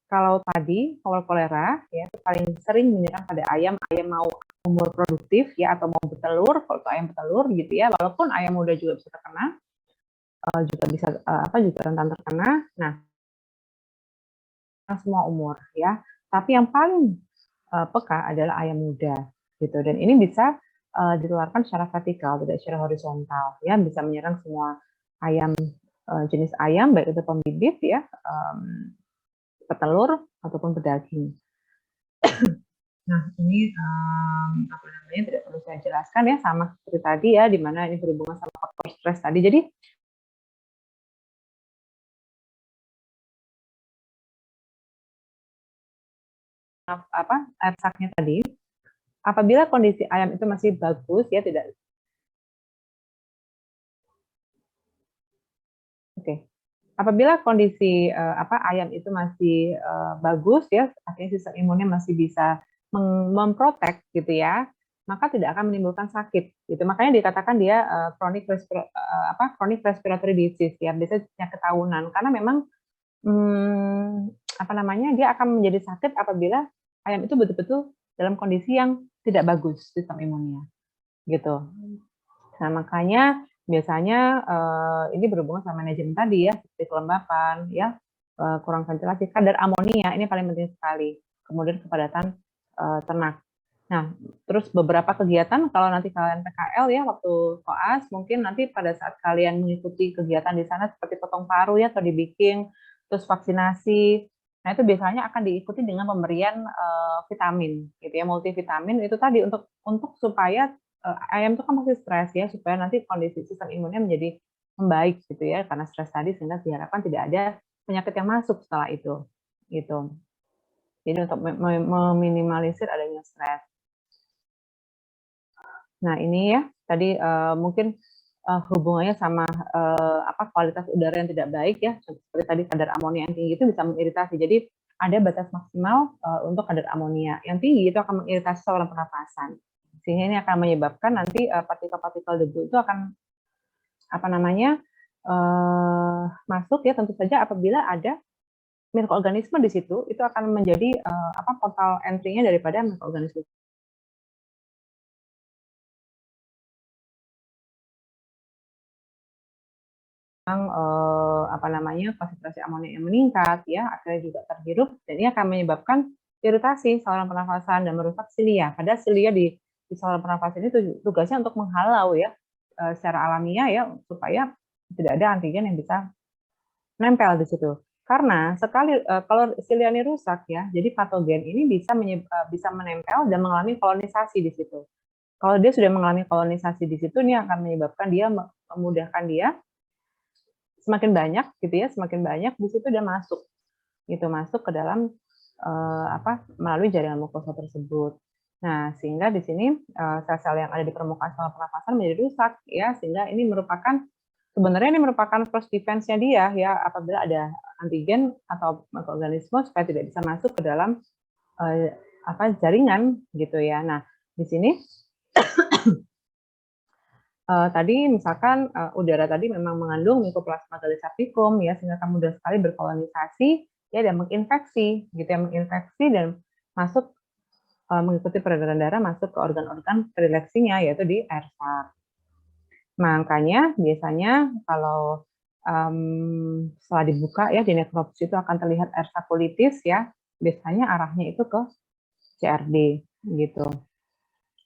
kalau tadi kolera ya paling sering menyerang pada ayam mau umur produktif ya, atau mau bertelur. Kalau ayam bertelur gitu ya, walaupun ayam muda juga bisa terkena, juga rentan terkena. Nah, semua umur ya, tapi yang paling peka adalah ayam muda gitu. Dan ini bisa ditularkan secara vertikal, tidak secara horizontal ya, bisa menyerang semua ayam, jenis ayam, baik itu pembibit ya, petelur ataupun pedaging. Nah, ini tidak perlu saya jelaskan ya, sama seperti tadi ya, di mana ini berhubungan sama faktor stres tadi. Jadi air saknya tadi, apabila kondisi ayam itu masih bagus ya, tidak apabila kondisi ayam itu masih bagus ya, artinya sistem imunnya masih bisa memprotek gitu ya, maka tidak akan menimbulkan sakit gitu. Makanya dikatakan dia chronic respiratory disease ya, biasanya penyakit tahunan karena memang dia akan menjadi sakit apabila ayam itu betul-betul dalam kondisi yang tidak bagus sistem imunnya gitu. Nah, makanya biasanya ini berhubungan sama manajemen tadi ya, seperti kelembapan, ya, kurang ventilasi, kadar amonia ini paling penting sekali. Kemudian kepadatan ternak. Nah, terus beberapa kegiatan kalau nanti kalian PKL ya waktu koas, mungkin nanti pada saat kalian mengikuti kegiatan di sana seperti potong paru ya atau dibikin, terus vaksinasi. Nah, itu biasanya akan diikuti dengan pemberian vitamin gitu ya, multivitamin itu tadi untuk supaya ayam itu kan pasti stres ya, supaya nanti kondisi sistem imunnya menjadi membaik gitu ya, karena stres tadi sehingga diharapkan tidak ada penyakit yang masuk setelah itu gitu. Jadi untuk meminimalisir adanya stres. Nah, ini ya tadi mungkin hubungannya sama kualitas udara yang tidak baik ya, seperti tadi kadar amonia yang tinggi itu bisa mengiritasi. Jadi ada batas maksimal untuk kadar amonia yang tinggi itu akan mengiritasi saluran pernafasan, sehingga ini akan menyebabkan nanti partikel-partikel debu itu akan masuk ya, tentu saja apabila ada mikroorganisme di situ, itu akan menjadi portal entry-nya daripada mikroorganisme. Konsentrasi amonia yang meningkat ya, akhirnya juga terhirup dan ini akan menyebabkan iritasi saluran pernafasan dan merusak silia. Padahal silia di saluran pernafasan itu tugasnya untuk menghalau ya secara alamiah ya, supaya tidak ada antigen yang bisa nempel di situ. Karena sekali kalau silia ini rusak ya, jadi patogen ini bisa menempel dan mengalami kolonisasi di situ. Kalau dia sudah mengalami kolonisasi di situ, ini akan menyebabkan dia memudahkan dia semakin banyak gitu ya, semakin banyak di situ dia masuk ke dalam melalui jaringan mukosa tersebut. Nah, sehingga di sini sel-sel yang ada di permukaan saluran pernafasan menjadi rusak ya, sehingga ini merupakan first defense-nya dia ya, apabila ada antigen atau mikroorganisme supaya tidak bisa masuk ke dalam jaringan gitu ya. Nah, di sini tadi misalkan udara tadi memang mengandung Mycoplasma galisapticum ya, sehingga akan mudah sekali berkolonisasi ya dan menginfeksi gitu ya, menginfeksi dan masuk mengikuti peredaran darah masuk ke organ-organ predileksinya yaitu di air sar. Makanya biasanya kalau setelah dibuka ya di nekropsi itu akan terlihat air sakulitis ya, biasanya arahnya itu ke CRD gitu.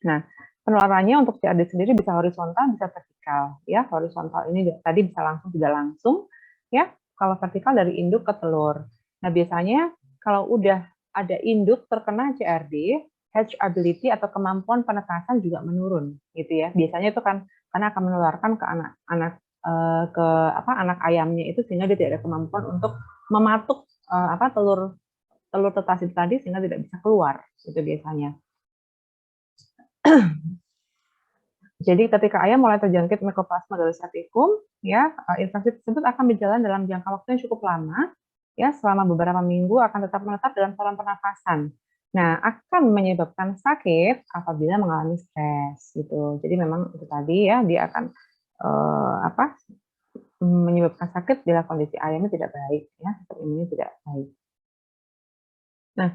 Nah, penularannya untuk CRD sendiri bisa horizontal, bisa vertikal. Ya, horizontal ini tadi bisa langsung, tidak langsung. Ya, kalau vertikal dari induk ke telur. Nah, biasanya kalau udah ada induk terkena CRD, hatch ability atau kemampuan penetasan juga menurun, gitu ya. Biasanya itu kan karena akan menularkan ke anak ayamnya itu, sehingga dia tidak ada kemampuan untuk mematuk telur tetas itu tadi sehingga tidak bisa keluar, itu biasanya. Jadi ketika ayam mulai terjangkit Mycoplasma galisapticum, ya infeksi tersebut akan berjalan dalam jangka waktu yang cukup lama, ya selama beberapa minggu akan tetap menetap dalam saluran pernafasan. Nah, akan menyebabkan sakit apabila mengalami stres, gitu. Jadi memang itu tadi ya, dia akan menyebabkan sakit bila kondisi ayamnya tidak baik, ya, imunnya tidak baik. Nah,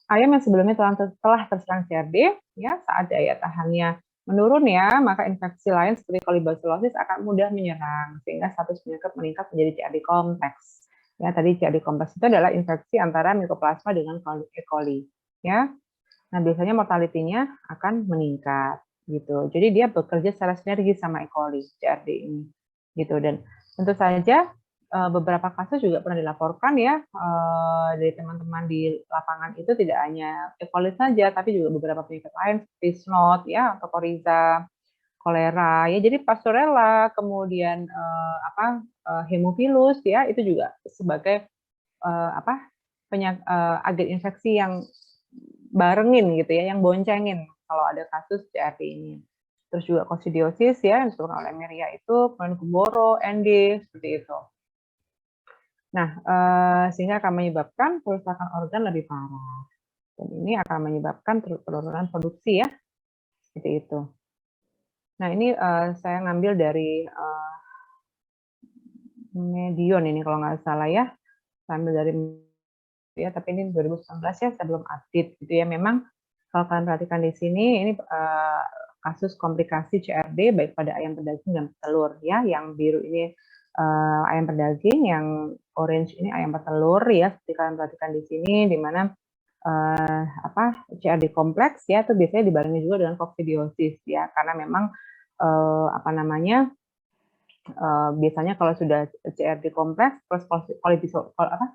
ayam yang sebelumnya telah terserang CRD, ya saat daya tahannya menurun ya, maka infeksi lain seperti kolibasilosis akan mudah menyerang, sehingga status penyakit meningkat menjadi CRD kompleks. Ya, tadi CRD kompleks itu adalah infeksi antara Mycoplasma dengan E. coli. Ya, nah biasanya mortality-nya akan meningkat, gitu. Jadi dia bekerja secara sinergi sama E. coli, CRD ini, gitu. Dan tentu saja beberapa kasus juga pernah dilaporkan ya dari teman-teman di lapangan itu tidak hanya E. coli saja, tapi juga beberapa penyakit lain seperti snot ya, atau coriza, kolera ya. Jadi Pasteurella, kemudian Haemophilus ya, itu juga sebagai agen infeksi yang barengin gitu ya, yang boncengin kalau ada kasus CRD ini. Terus juga kosidiosis ya, yang disebutkan oleh Miria itu, kemudian Kuboro, ND, seperti itu. Nah, sehingga akan menyebabkan kerusakan organ lebih parah. Dan ini akan menyebabkan penurunan produksi ya, seperti itu. Nah, ini saya ngambil dari Medion ini kalau nggak salah ya, sambil dari ya, tapi ini 2019 ya, saya belum update gitu ya. Memang kalau kalian perhatikan di sini, ini kasus komplikasi CRD baik pada ayam pedaging dan petelur ya. Yang biru ini ayam pedaging, yang orange ini ayam petelur ya. Seperti kalian perhatikan di sini, di mana CRD kompleks ya, itu biasanya dibarengi juga dengan koksidiosis ya, karena memang biasanya kalau sudah CRD kompleks plus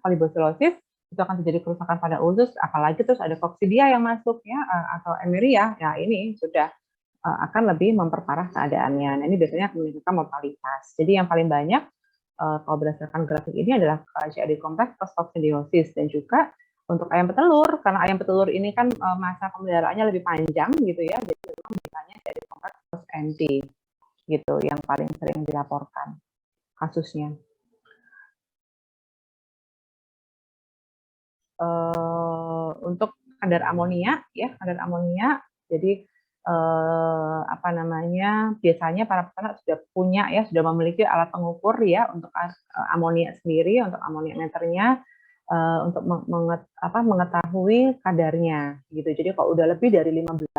kolibosilosis itu akan terjadi kerusakan pada usus, apalagi terus ada koksidia yang masuk ya, atau emeria, ya ini sudah akan lebih memperparah keadaannya. Nah, ini biasanya akan menunjukkan mortalitas. Jadi yang paling banyak kalau berdasarkan grafik ini adalah CRD kompleks plus koksidiosis, dan juga untuk ayam petelur, karena ayam petelur ini kan masa pemeliharaannya lebih panjang gitu ya, jadi memang biasanya CRD kompleks plus NT gitu yang paling sering dilaporkan kasusnya. Untuk kadar amonia ya, kadar amonia, jadi biasanya para peternak sudah punya ya, sudah memiliki alat pengukur ya untuk amonia sendiri, untuk amonia meternya, untuk mengetahui kadarnya gitu. Jadi kalau udah lebih dari 15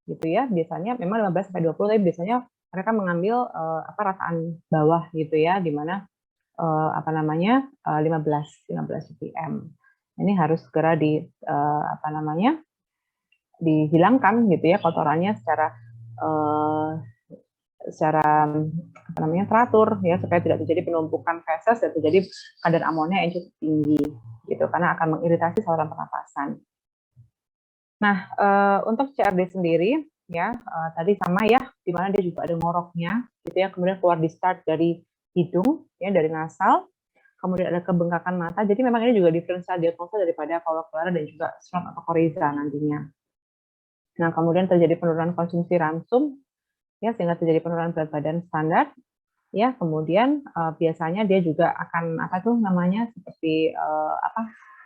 gitu ya, biasanya memang 15 sampai 20, tapi biasanya mereka mengambil rataan bawah gitu ya, di mana 15 ppm. Ini harus segera dihilangkan gitu ya, kotorannya secara teratur ya, supaya tidak terjadi penumpukan feses dan terjadi kadar amonia yang cukup tinggi gitu, karena akan mengiritasi saluran pernapasan. Nah, untuk CRD sendiri ya, tadi sama ya, di mana dia juga ada ngoroknya gitu ya, kemudian keluar discharge dari hidung ya, dari nasal, kemudian ada kebengkakan mata. Jadi memang ini juga diferensial diagnosa daripada colitis dan juga snot atau coryza nantinya. Nah, kemudian terjadi penurunan konsumsi ransum ya, sehingga terjadi penurunan berat badan standar ya. Kemudian biasanya dia juga akan seperti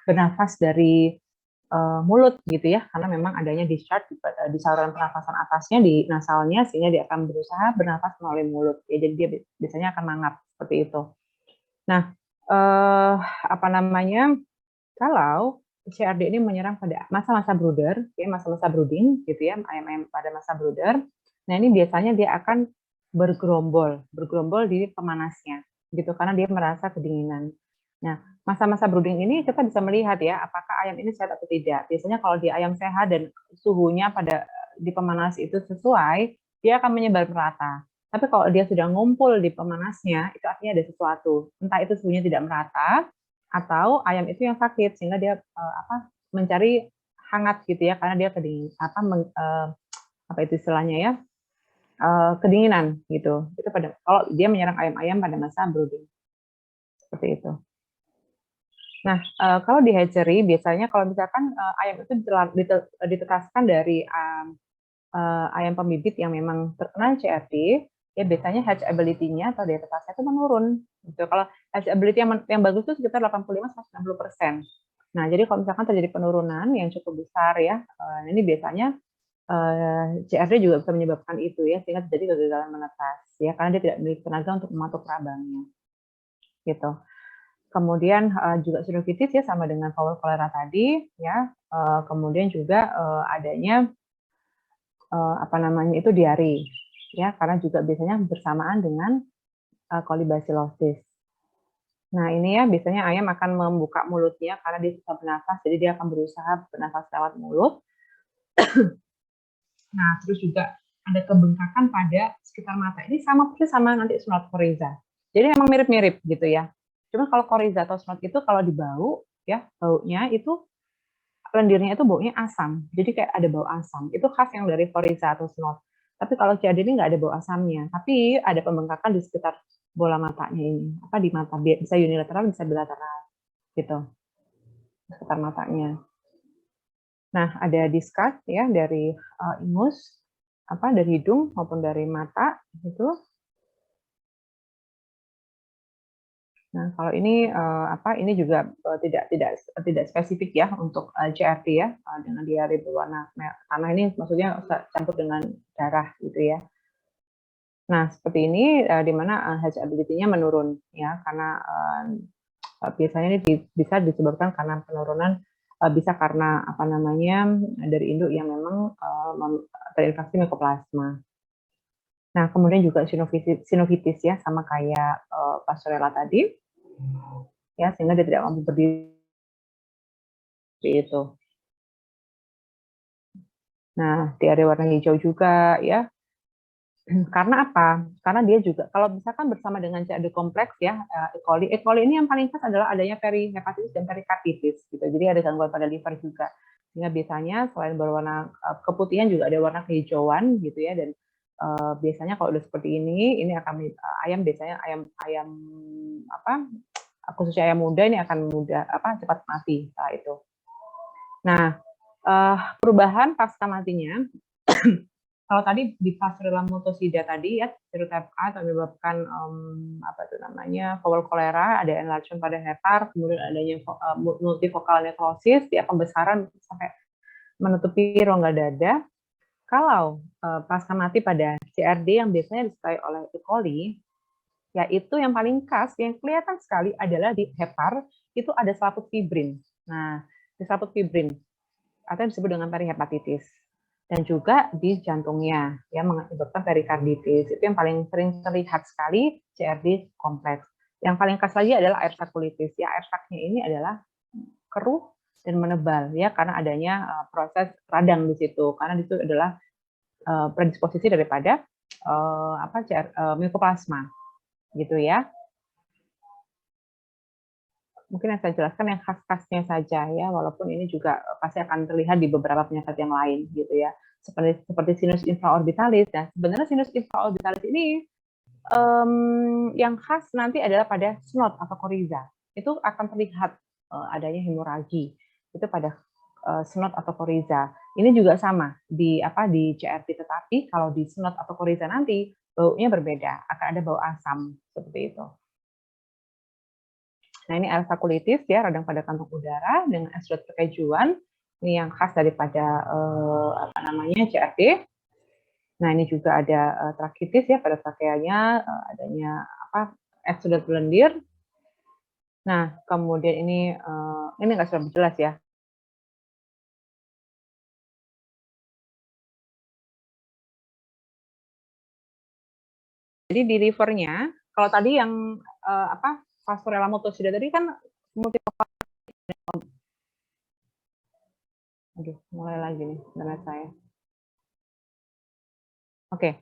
bernafas dari mulut gitu ya, karena memang adanya discharge di saluran pernafasan atasnya, di nasalnya, sehingga dia akan berusaha bernafas melalui mulut ya, jadi dia biasanya akan mangap seperti itu. Nah, kalau CRD ini menyerang pada masa-masa brooder, ya, masa-masa brooding gitu ya, ayam-ayam pada masa brooder. Nah, ini biasanya dia akan bergerombol di pemanasnya gitu, karena dia merasa kedinginan. Nah, masa-masa brooding ini kita bisa melihat ya, apakah ayam ini sehat atau tidak. Biasanya kalau di ayam sehat dan suhunya di pemanas itu sesuai, dia akan menyebar merata. Tapi kalau dia sudah ngumpul di pemanasnya, itu artinya ada sesuatu. Entah itu suhunya tidak merata, atau ayam itu yang sakit, sehingga dia mencari hangat gitu ya, karena dia kedingin, itu istilahnya ya, kedinginan gitu. Itu kalau dia menyerang ayam-ayam pada masa brooding seperti itu. Nah, kalau di hatchery biasanya kalau misalkan ayam itu ditetaskan dari ayam pembibit yang memang terkena CRD, ya biasanya hatchability-nya atau daya tetasnya itu menurun. Gitu. Kalau hatchability yang bagus itu sekitar 85-90%. Nah, jadi kalau misalkan terjadi penurunan yang cukup besar ya, ini biasanya CRD juga bisa menyebabkan itu ya, sehingga terjadi kegagalan menetas ya, karena dia tidak memiliki tenaga untuk mematuk rabangnya. Gitu. Kemudian juga sinusitis ya, sama dengan kolera tadi ya. Kemudian juga adanya diare ya, karena juga biasanya bersamaan dengan kolibasilosis. Nah, ini ya biasanya ayam akan membuka mulutnya karena dia susah bernafas, jadi dia akan berusaha bernafas lewat mulut. Nah, terus juga ada kebengkakan pada sekitar mata. Ini sama persis sama nanti snot coryza. Jadi memang mirip-mirip gitu ya. Cuma kalau coryza atau snot itu kalau dibau ya, baunya itu lendirnya itu baunya asam. Jadi kayak ada bau asam. Itu khas yang dari coryza atau snot. Tapi kalau CRD ini nggak ada bau asamnya, tapi ada pembengkakan di sekitar bola matanya ini. Di mata, bisa unilateral, bisa bilateral gitu. Di sekitar matanya. Nah, ada discharge ya dari ingus, dari hidung maupun dari mata gitu. Nah, kalau ini ini juga tidak spesifik ya untuk CRT ya dengan diare berwarna merah, karena ini maksudnya campur dengan darah gitu ya. Nah, seperti ini di mana HbA1c-nya menurun ya, karena biasanya ini bisa disebabkan karena penurunan bisa karena dari induk yang memang terinfeksi Mycoplasma. Nah, kemudian juga sinovitis ya, sama kayak Pasteurella tadi, ya, sehingga dia tidak mampu berdiri itu. Nah, diare warna hijau juga ya. Karena apa? Karena dia juga kalau misalkan bersama dengan CRD kompleks ya, E. coli. E. coli ini yang paling khas adalah adanya perihepatitis dan perikarditis gitu. Jadi ada gangguan pada liver juga. Sehingga biasanya selain berwarna keputihan juga ada warna kehijauan gitu ya, dan biasanya kalau udah seperti ini akan ayam biasanya ayam khususnya ayam muda ini akan cepat mati setelah itu. Nah, perubahan pasca matinya kalau tadi di Pasteurella multocida tadi ya, serotype A atau menyebabkan foul cholera, ada enlargement pada hepar, kemudian adanya multifocal necrosis, ya, pembesaran sampai menutupi rongga dada. Kalau pasca mati pada CRD yang biasanya disertai oleh E. coli, yaitu yang paling khas, yang kelihatan sekali adalah di hepar, itu ada selaput fibrin. Nah, di selaput fibrin, atau yang disebut dengan perihepatitis. Dan juga di jantungnya, ya, mengakibatkan perikarditis. Itu yang paling sering terlihat sekali CRD kompleks. Yang paling khas lagi adalah air sakulitis. Ya, air saknya ini adalah keruh dan menebal, ya, karena adanya proses radang di situ. Karena itu adalah predisposisi daripada Mycoplasma, gitu ya. Mungkin yang saya jelaskan yang khas-khasnya saja ya, walaupun ini juga pasti akan terlihat di beberapa penyakit yang lain gitu ya, seperti sinus infraorbitalis. Nah, sebenarnya sinus infraorbitalis ini yang khas nanti adalah pada snot atau koriza. Itu akan terlihat adanya hemoragi itu pada snot atau koriza. Ini juga sama di CRT, tetapi kalau di snot atau koriza nanti baunya berbeda, akan ada bau asam seperti itu. Nah, ini air sakulitis ya, radang pada kantung udara dengan episode perkejuan. Ini yang khas daripada CRD. Nah, ini juga ada trakitis ya, pada trakeanya adanya episode lendir. Nah, kemudian ini nggak sudah jelas ya. Jadi di livernya, kalau tadi yang Pasteurella multocida tadi kan multifokal. Aduh, mulai lagi nih internet saya. Oke.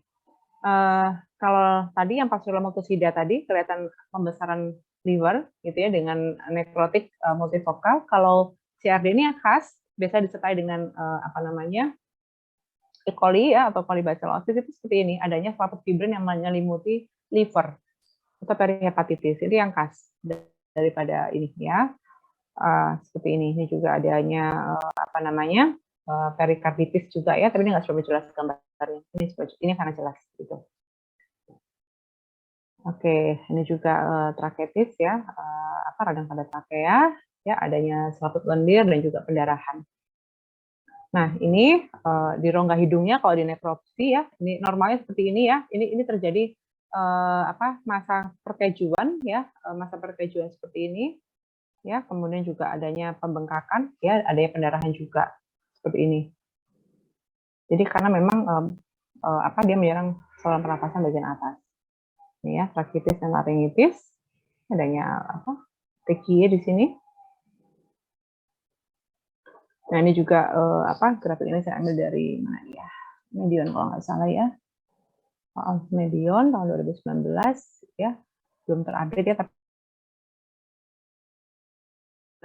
Kalau tadi yang Pasteurella multocida tadi kelihatan pembesaran liver gitu ya dengan nekrotik multifokal. Kalau CRD ini yang khas biasa disertai dengan E. coli ya, atau colibacillosis, itu seperti ini, adanya selaput fibrin yang menyelimuti liver atau perihepatitis. Itu yang khas daripada ini ya. Seperti ini. Ini juga adanya perikarditis juga ya, tapi ini nggak coba jelas gambarnya. Ini karena jelas gitu. Oke, ini juga traketis ya, radang pada trakea, ya, adanya selaput lendir dan juga pendarahan. Nah, ini di rongga hidungnya kalau di nekropsi ya, ini normalnya seperti ini ya. Ini terjadi masa perkejuan ya, masa perkejuan seperti ini ya. Kemudian juga adanya pembengkakan ya, adanya pendarahan juga seperti ini. Jadi karena memang dia menyerang saluran pernapasan bagian atas. Ini ya, trakitis dan laringitis. Adanya trachea di sini. Nah, ini juga grafik ini saya ambil dari mana ya? Medion kalau nggak salah ya. Medion tahun 2019 ya. Belum terupdate ya, tapi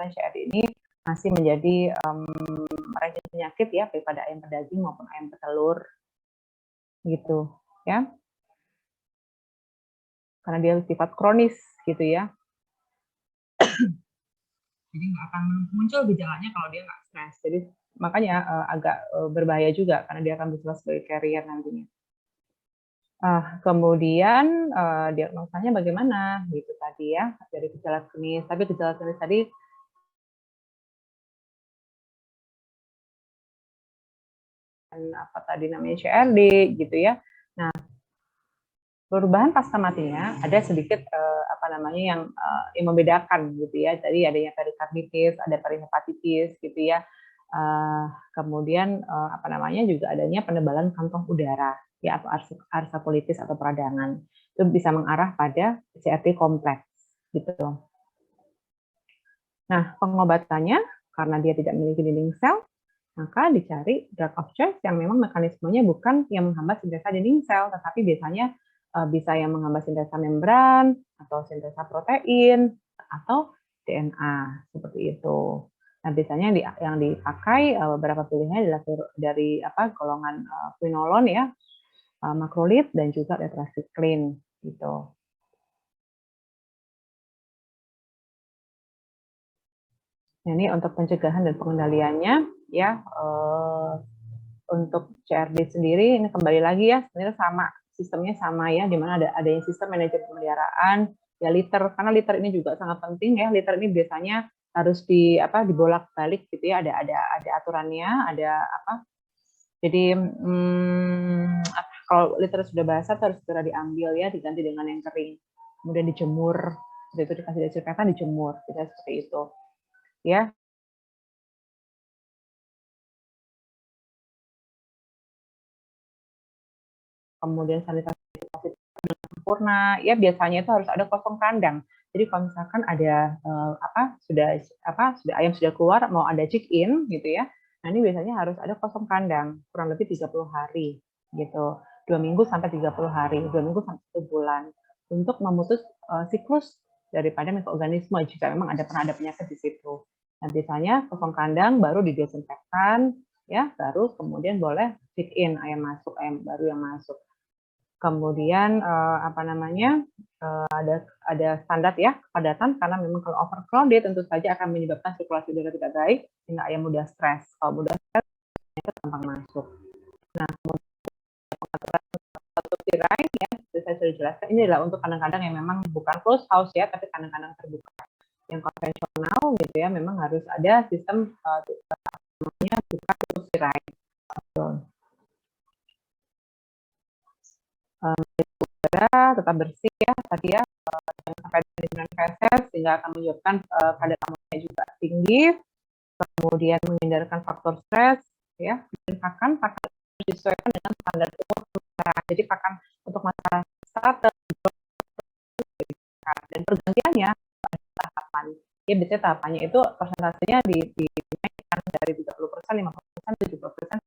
CRD ini masih menjadi range penyakit ya, baik pada ayam pedaging maupun ayam petelur gitu ya. Karena dia sifat kronis gitu ya. Jadi nggak akan muncul gejalanya kalau dia nggak stres. Jadi makanya agak berbahaya juga karena dia akan bisa sebagai carrier nantinya. Kemudian diagnosanya bagaimana gitu tadi ya, dari gejala klinis. Tapi gejala klinis tadi apa tadi namanya CRD gitu ya. Nah, perubahan pasca matinya ada sedikit apa namanya yang membedakan gitu ya. Tadi adanya perikarditis, ada perihepatitis gitu ya. Kemudian apa namanya juga adanya penebalan kantong udara ya, atau arsakolitis atau peradangan. Itu bisa mengarah pada CRD kompleks gitu. Nah, pengobatannya karena dia tidak memiliki dinding sel, maka dicari drug of choice yang memang mekanismenya bukan yang menghambat sintesa dinding sel, tetapi biasanya bisa yang menghambat sintesa membran, atau sintesa protein, atau DNA, seperti itu. Nah, biasanya yang dipakai beberapa pilihannya adalah dari golongan quinolone ya, macrolide dan juga tetracycline gitu. Nah, ini untuk pencegahan dan pengendaliannya ya. Untuk CRD sendiri ini kembali lagi ya, sebenarnya sama, sistemnya sama ya, di mana adanya sistem manajemen pemeliharaan ya, liter, karena liter ini juga sangat penting ya. Liter ini biasanya harus dibolak-balik gitu ya, ada aturannya, ada apa. Jadi kalau liter sudah basah harus segera diambil ya, diganti dengan yang kering, kemudian dijemur, itu dikasih desinfektan, dijemur, tidak seperti itu ya. Kemudian sanitasi sempurna ya, biasanya itu harus ada kosong kandang. Jadi kalau misalkan ada sudah ayam sudah keluar mau ada check in gitu ya, nah ini biasanya harus ada kosong kandang kurang lebih 30 hari gitu, 2 minggu sampai 30 hari, 2 minggu sampai 1 bulan, untuk memutus siklus daripada mikroorganisme jika memang pernah ada penyakit di situ. Nah biasanya kosong kandang baru didesinfektan ya, baru kemudian boleh check in ayam masuk, ayam baru yang masuk. Kemudian ada standar ya kepadatan, karena memang kalau overcrowded tentu saja akan menyebabkan sirkulasi udara tidak baik sehingga ayam mudah stres. Kalau mudah stres itu gampang masuk. Nah, kemudian pengaturan satu tirai ya, saya sudah jelaskan, ini adalah untuk kandang-kandang yang memang bukan closed house ya, tapi kandang-kandang terbuka yang konvensional gitu ya, memang harus ada sistem namanya buka tutup tirai. Udara tetap bersih ya tadi ya, jangan sampai dengan feses sehingga akan menyebabkan kadar amonia juga tinggi. Kemudian menghindarkan faktor stres ya, dan pakan disesuaikan dengan standar umur perusahaan. Jadi pakan untuk masalah starter dan pergantiannya ada tahapan ya, biasanya tahapannya itu persentasenya dinaikkan dari 30%, 50%, 70%,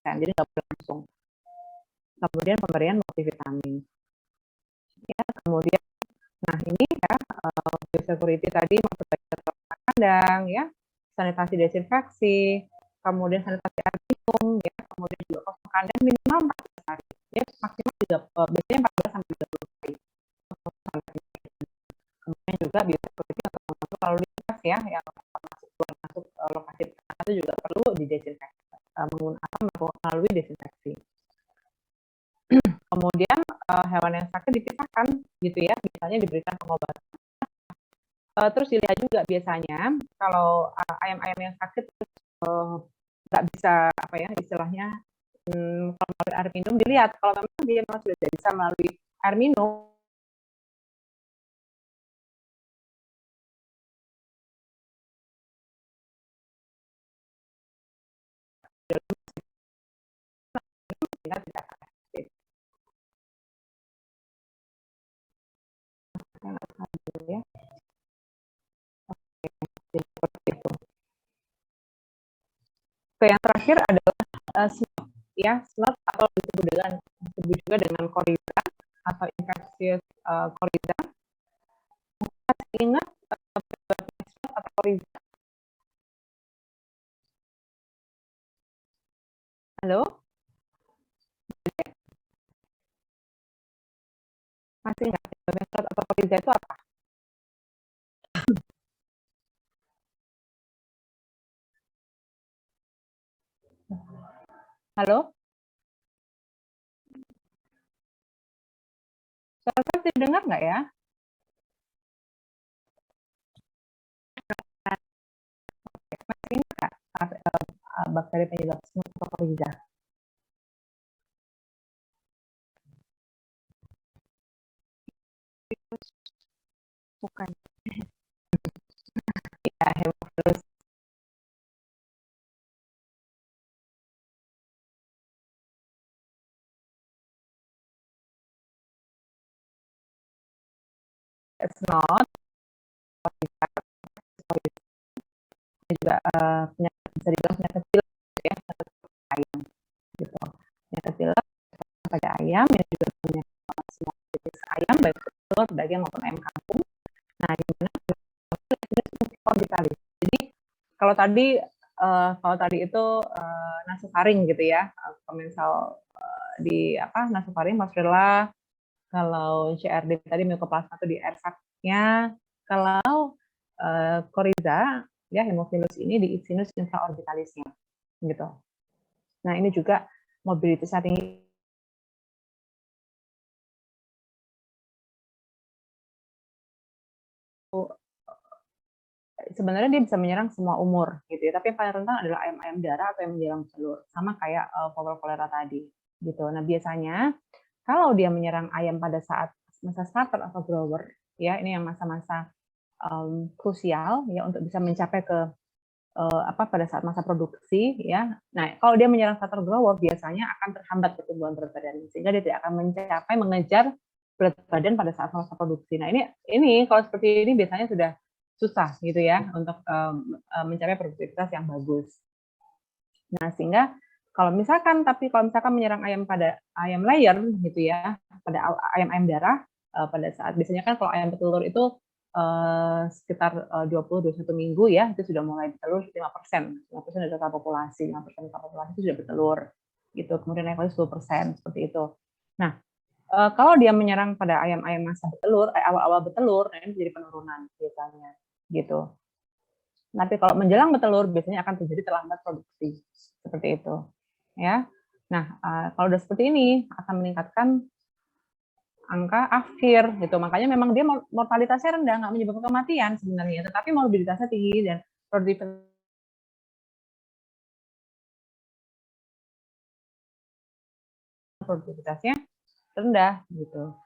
100%, jadi nggak boleh langsung. Kemudian pemberian multivitamin ya, kemudian nah ini ya biosecurity tadi memperbaiki kandang ya, sanitasi desinfeksi, kemudian sanitasi air minum ya, kemudian juga kosong kandang minimal 14 hari ya, maksimal biasanya 14 sampai 30 hari. Kemudian juga biosecurity untuk masuk lalu lintas ya, yang masuk keluar masuk lokasi itu juga perlu didesinfeksi melalui desinfeksi. Kemudian hewan yang sakit dipisahkan gitu ya, misalnya diberikan pengobatan. Terus dilihat juga biasanya kalau ayam-ayam yang sakit nggak bisa apa ya istilahnya kalau melalui air minum, dilihat kalau memang dia memang sudah tidak bisa melalui air minum, kita tidak efektif. Ya. Oke, seperti itu. Oke, yang terakhir adalah SNOT ya, SNOT atau disebut juga dengan Coryza atau infectious Coryza. Masih ingat SNOT atau Coryza? Halo? Masih ingat SNOT atau Coryza itu apa? Halo? Suara saya bisa dengar nggak ya? Masih ingat nggak bakteri penyebab Smoktoriza? Bukan. Ya, Haemophilus. It's not. Juga penyakit, bisa dibilang penyakit pilek ya, penyakit ayam gitu. Penyakit pilek pada ayam yang juga punya semua jenis ayam, baik telur, daging maupun ayam kampung. Nah, di mana orbitalis. Jadi kalau tadi itu nasofaring gitu ya, komensal di nasofaring, Mozzarella. Kalau CRD tadi mycoplasma itu di air sac-nya. Kalau Coryza ya, Haemophilus ini di sinus infraorbitalisnya gitu. Nah, ini juga mobilitasnya tinggi. Sebenarnya dia bisa menyerang semua umur gitu ya, tapi yang paling rentan adalah ayam-ayam darah atau yang menyerang telur, sama kayak vowel cholera tadi gitu. Nah, biasanya kalau dia menyerang ayam pada saat masa starter atau grower ya, ini yang masa-masa krusial ya untuk bisa mencapai ke pada saat masa produksi ya. Nah, kalau dia menyerang starter grower biasanya akan terhambat pertumbuhan berat badan, sehingga dia tidak akan mengejar berat badan pada saat masa produksi. Nah, ini kalau seperti ini biasanya sudah susah gitu ya untuk mencapai produktivitas yang bagus. Nah, sehingga kalau misalkan menyerang ayam pada ayam layer gitu ya, pada ayam-ayam darah pada saat biasanya kan kalau ayam petelur itu sekitar 20-21 minggu ya, itu sudah mulai bertelur 5%. 5% dari total populasi, 5% total populasi itu sudah bertelur. Gitu. Kemudian naik lagi 10% seperti itu. Nah, kalau dia menyerang pada ayam-ayam masa bertelur, awal-awal bertelur, nah ini jadi penurunan biasanya. Gitu. Tapi kalau menjelang bertelur biasanya akan terjadi terlambat produksi. Seperti itu. Ya. Nah, kalau udah seperti ini akan meningkatkan angka akhir gitu. Makanya memang dia mortalitasnya rendah, nggak menyebabkan kematian sebenarnya, tetapi morbiditasnya tinggi dan produktivitasnya rendah gitu.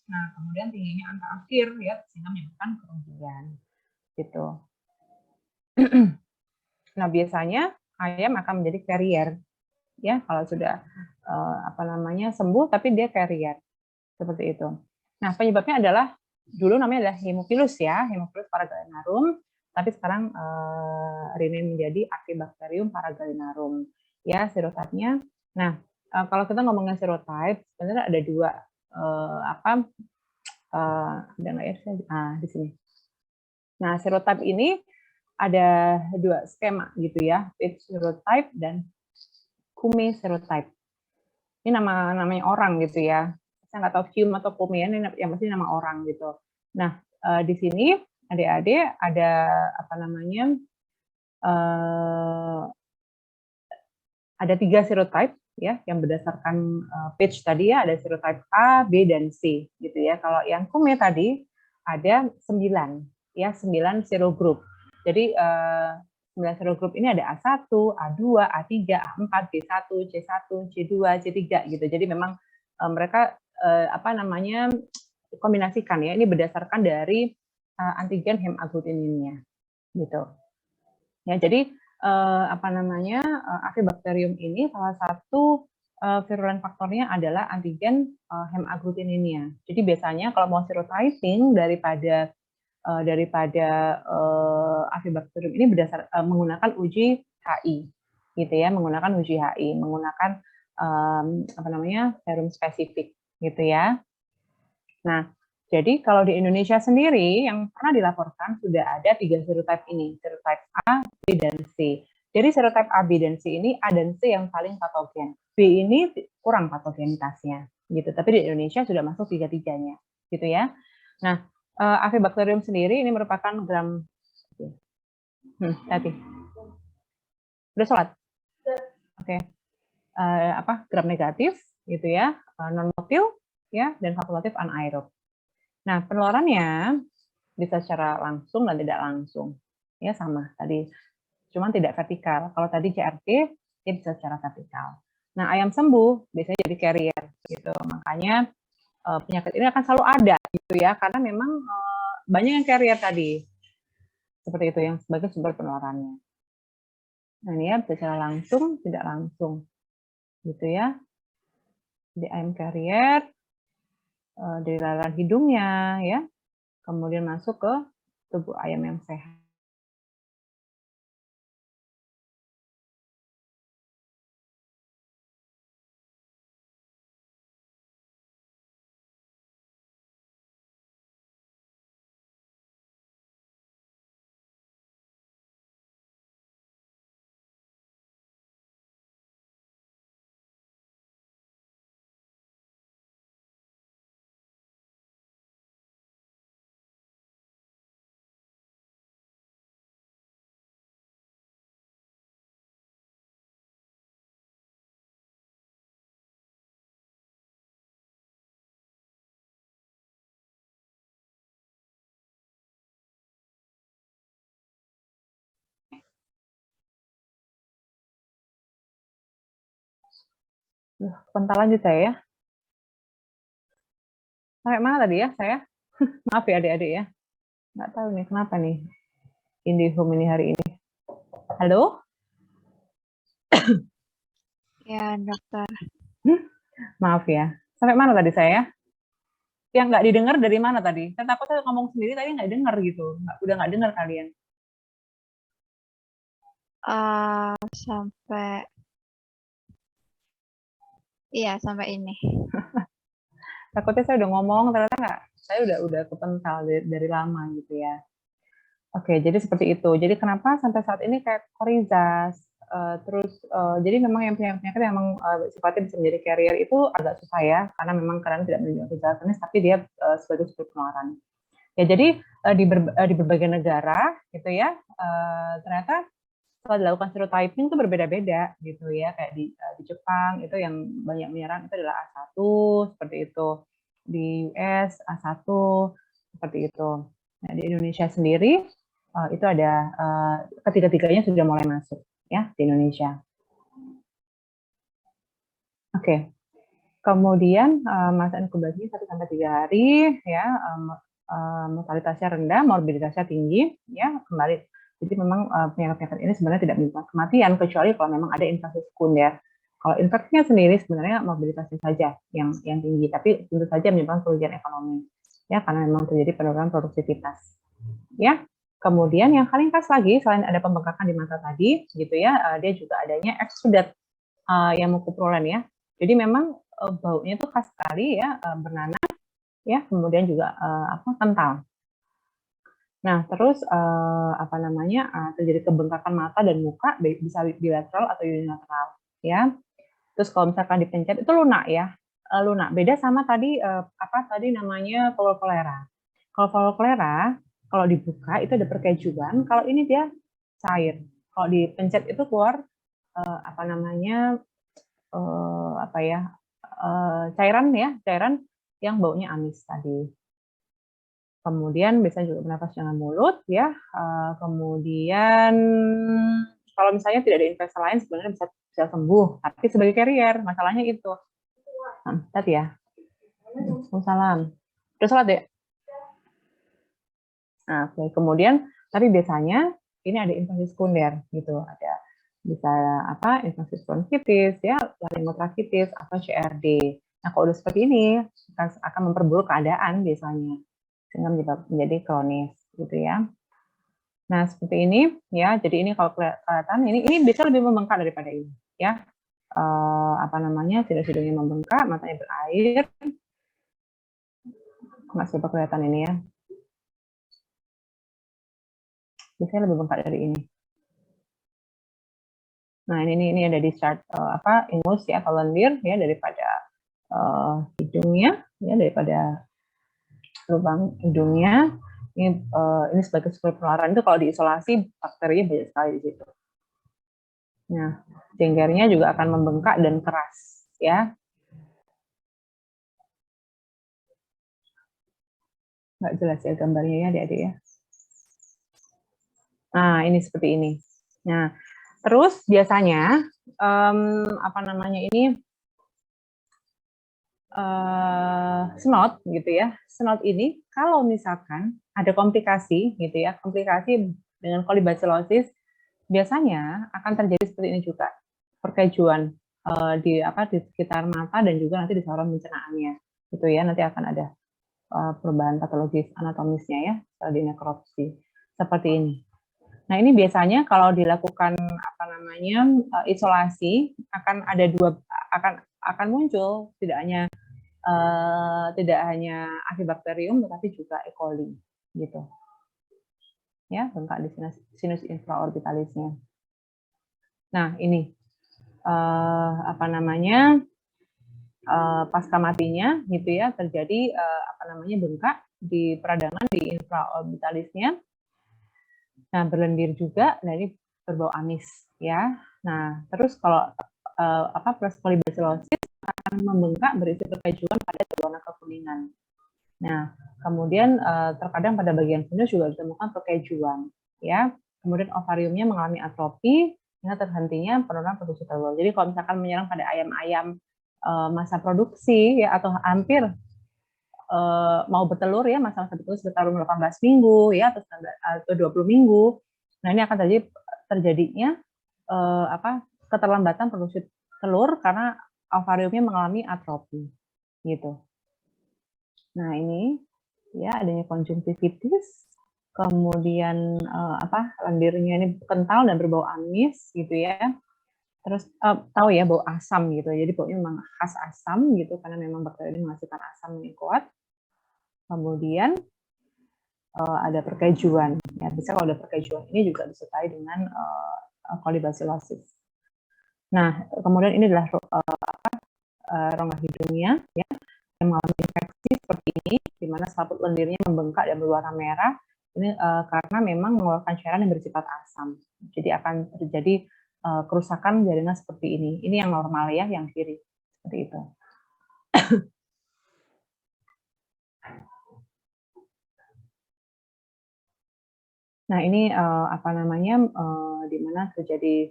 Nah, kemudian tingginya angka akhir ya sehingga menyebabkan kerugian gitu. Nah, biasanya ayam akan menjadi carrier ya kalau sudah sembuh tapi dia carrier seperti itu. Nah, penyebabnya adalah dulu namanya adalah Haemophilus ya, Haemophilus paragalinarum, tapi sekarang rename menjadi Actibacterium paragalinarum ya serotipnya. Nah, kalau kita ngomongin serotip sebenarnya ada dua ada nggak ya di sini. Nah, serotip ini ada dua skema gitu ya, Page serotype dan Kume serotype. Ini namanya orang gitu ya. Saya nggak tahu Hume atau Kume, ini yang pasti nama orang gitu. Nah, di sini adik-adik ada ada 3 serotype ya yang berdasarkan page tadi ya, ada serotype A, B dan C gitu ya. Kalau yang Kume tadi ada 9 ya, 9 serogroup. Jadi 9 serogroup ini ada A1, A2, A3, A4, B1, C1, C2, C3 gitu. Jadi memang mereka kombinasikan ya. Ini berdasarkan dari antigen hemagglutinina gitu. Ya, jadi Actibacterium ini salah satu virulen faktornya adalah antigen hemagglutinina. Jadi biasanya kalau mau serotyping daripada Actibacterium ini menggunakan uji HI, gitu ya, menggunakan uji HI, menggunakan serum spesifik, gitu ya. Nah, jadi kalau di Indonesia sendiri yang pernah dilaporkan sudah ada 3 serotype ini, serotype A, B, dan C. Jadi serotype A, B, dan C ini A dan C yang paling patogen. B ini kurang patogenitasnya, gitu. Tapi di Indonesia sudah masuk 3-3-nya, gitu ya. Nah, Actibacterium sendiri ini merupakan gram tadi. Udah sholat? Oke. Gram negatif, gitu ya, non motil, ya, dan fakultatif anaerob. Nah, penularannya bisa secara langsung dan tidak langsung. Ya, sama tadi. Cuman tidak vertikal. Kalau tadi CRT, dia bisa secara vertikal. Nah, ayam sembuh biasanya jadi carrier gitu. Makanya penyakit ini akan selalu ada gitu ya, karena memang banyak yang carrier tadi. Seperti itu yang sebagai sumber penularannya. Nah, ini ya bisa secara langsung, tidak langsung. Gitu ya. Di ayam carrier dari laluan hidungnya ya. Kemudian masuk ke tubuh ayam yang sehat. Bentar lanjut saya ya. Sampai mana tadi ya saya? Maaf ya adik-adik ya. Nggak tahu nih kenapa nih IndiHome ini hari ini. Halo? Ya, dokter. Maaf ya. Sampai mana tadi saya? Yang nggak didengar dari mana tadi? Saya takut saya ngomong sendiri tadi nggak dengar gitu. Udah nggak dengar kalian. Sampai ini. Takutnya saya udah ngomong, ternyata nggak. Saya udah kepental dari lama gitu ya. Oke, jadi seperti itu. Jadi kenapa sampai saat ini kayak korizas, jadi memang yang penyakit yang memang sifatnya bisa menjadi carrier itu agak susah ya, karena memang kadang tidak menunjukkan gejala klinis, tapi dia sebagai sumber penularan. Ya, jadi di berbagai negara gitu ya, ternyata setelah dilakukan serotyping itu berbeda-beda gitu ya, kayak di Jepang itu yang banyak menyerang itu adalah A1 seperti itu, di US A1 seperti itu. Nah, di Indonesia sendiri itu ada ketiga-tiganya sudah mulai masuk ya di Indonesia. Oke. Kemudian masa inkubasinya 1-3 hari ya, mortalitasnya rendah, morbiditasnya tinggi ya, kembali. Jadi memang penyakit-penyakit ini sebenarnya tidak menyebabkan kematian kecuali kalau memang ada infeksi sekunder. Kalau infeksinya sendiri sebenarnya morbiditasnya saja yang tinggi, tapi tentu saja menyebabkan kerugian ekonomi ya, karena memang terjadi penurunan produktivitas ya. Kemudian yang paling khas lagi selain ada pembengkakan di mata tadi gitu ya, dia juga adanya eksudat yang mukoprolen ya. Jadi memang baunya itu khas sekali ya, bernanah ya, kemudian juga kental. Nah, terus terjadi kebengkakan mata dan muka, bisa bilateral atau unilateral ya. Terus kalau misalkan dipencet itu lunak ya, lunak. Beda sama tadi tadi namanya foul cholera. Kalau foul cholera kalau dibuka itu ada perkejuan, kalau ini dia cair. Kalau dipencet itu keluar cairan yang baunya amis tadi. Kemudian biasanya juga bernafas dengan mulut ya. Kemudian kalau misalnya tidak ada infeksi lain sebenarnya bisa sembuh, tapi sebagai carrier masalahnya itu. Tadi ya. Salam. Udah sholat deh. Nah, kemudian tapi biasanya ini ada infeksi sekunder gitu, ada bisa infeksi bronkitis ya, laringotrakitis atau CRD. Nah, kalau udah seperti ini akan memperburuk keadaan biasanya sehingga menjadi kronis gitu ya. Nah, seperti ini ya. Jadi ini kalau kelihatan ini bisa lebih membengkak daripada ini ya. Sinus-hidungnya membengkak, matanya berair. Nggak coba kelihatan ini ya. Biasanya lebih bengkak dari ini. Nah, ini ada discharge ingus ya atau lendir ya daripada hidungnya ya, daripada lubang hidungnya. Ini sebagai sumber penularan itu kalau diisolasi bakterinya banyak sekali di situ. Nah, jenggernya juga akan membengkak dan keras ya. Nggak jelas ya gambarnya ya adik-adik ya. Nah, ini seperti ini. Nah, terus biasanya apa namanya ini snot gitu ya. Snot ini kalau misalkan ada komplikasi gitu ya, komplikasi dengan kolibasilosis biasanya akan terjadi seperti ini juga, perkejuan di sekitar mata dan juga nanti di saluran pencernaannya gitu ya. Nanti akan ada perubahan patologis anatomisnya ya di nekropsi seperti ini. Nah, ini biasanya kalau dilakukan apa namanya isolasi akan ada akan muncul tidak hanya Acibacterium tetapi juga E. coli gitu. Ya, bengkak di sinus infraorbitalisnya. Nah, ini apa namanya pasca matinya gitu ya terjadi apa namanya bengkak di peradangan di infraorbitalisnya. Nah, berlendir juga, nah ini berbau amis ya. Nah, terus kalau proses kolibasilosis akan membengkak berisi perkejuan pada berwarna kekuningan. Nah, kemudian terkadang pada bagian sinus juga ditemukan perkejuan ya. Kemudian ovariumnya mengalami atrofi hingga terhentinya penurunan produksi telur. Jadi kalau misalkan menyerang pada ayam-ayam masa produksi ya atau hampir mau bertelur ya, masa-masa bertelur sekitar 18 minggu ya atau 20 minggu. Nah, ini akan terjadinya keterlambatan produksi telur karena ovariumnya mengalami atrofi gitu. Nah, ini ya adanya konjungtivitis, kemudian lendirnya ini kental dan berbau amis gitu ya. Terus tahu ya bau asam gitu. Jadi baunya memang khas asam gitu karena memang bakteri ini menghasilkan asam yang kuat. Kemudian ada perkejuan. Ya, bisa kalau ada perkejuan ini juga disertai dengan kolibasilosis. Nah, kemudian ini adalah rongga hidungnya ya yang mengalami infeksi seperti ini, di mana selaput lendirnya membengkak dan berwarna merah. Ini karena memang mengeluarkan cairan yang bersifat asam. Jadi akan terjadi kerusakan jaringan seperti ini. Ini yang normal ya, yang kiri seperti itu. Nah, ini apa namanya di mana terjadi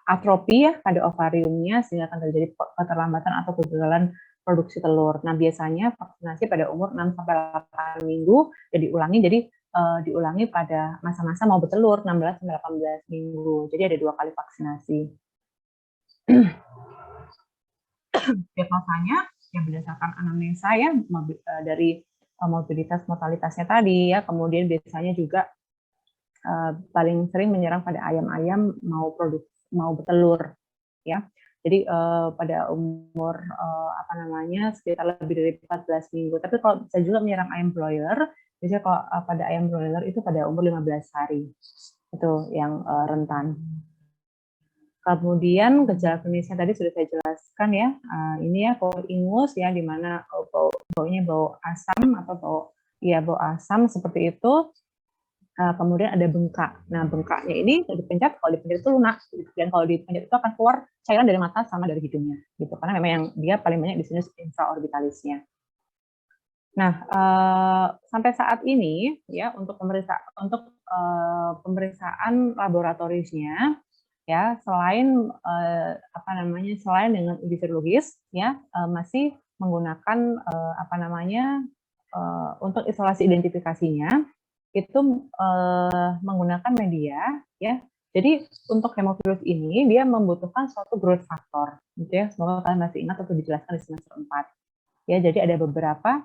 atrofi ya pada ovariumnya sehingga akan terjadi keterlambatan atau kegagalan produksi telur. Nah, biasanya vaksinasi pada umur 6 sampai 8 minggu jadi diulangi. Jadi diulangi pada masa-masa mau bertelur 16 sampai 18 minggu. Jadi ada 2 kali vaksinasi. Diagnosanya yang berdasarkan anamnesa ya dari mobilitas mortalitasnya tadi ya, kemudian biasanya juga paling sering menyerang pada ayam-ayam mau bertelur ya. Jadi pada umur sekitar lebih dari 14 minggu. Tapi kalau bisa juga menyerang ayam broiler, biasanya kalau pada ayam broiler itu pada umur 15 hari. Itu yang rentan. Kemudian gejala klinisnya tadi sudah saya jelaskan ya. Ini ya bau ingus ya, di mana baunya bau asam atau bau asam seperti itu. Kemudian ada bengkak. Nah, bengkaknya ini kalau dipencet itu lunak. Dan kalau dipencet itu akan keluar cairan dari mata sama dari hidungnya. Gitu. Karena memang yang dia paling banyak di sinus infraorbitalisnya. Nah, sampai saat ini ya untuk pemeriksaan laboratorisnya ya selain selain dengan uji serologis ya masih menggunakan untuk isolasi identifikasinya itu menggunakan media ya. Jadi untuk hemofilus ini dia membutuhkan suatu growth factor gitu ya. Semoga kalian masih ingat atau dijelaskan di semester 4. Ya, jadi ada beberapa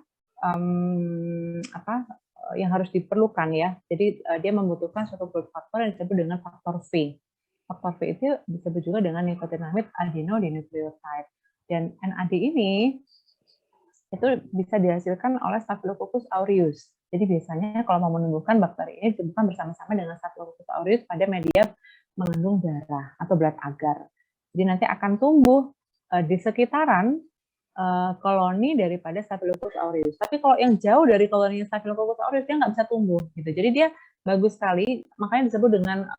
yang harus diperlukan ya. Jadi dia membutuhkan suatu growth factor yang disebut dengan faktor V. Faktor V itu disebut juga dengan nicotinamide adenodinucleotide. Dan NAD ini itu bisa dihasilkan oleh Staphylococcus aureus. Jadi biasanya kalau mau menumbuhkan bakteri ini ditumbuhkan bersama-sama dengan Staphylococcus aureus pada media mengandung darah atau blood agar. Jadi nanti akan tumbuh di sekitaran koloni daripada Staphylococcus aureus. Tapi kalau yang jauh dari koloni Staphylococcus aureus dia nggak bisa tumbuh gitu. Jadi dia bagus sekali, makanya disebut dengan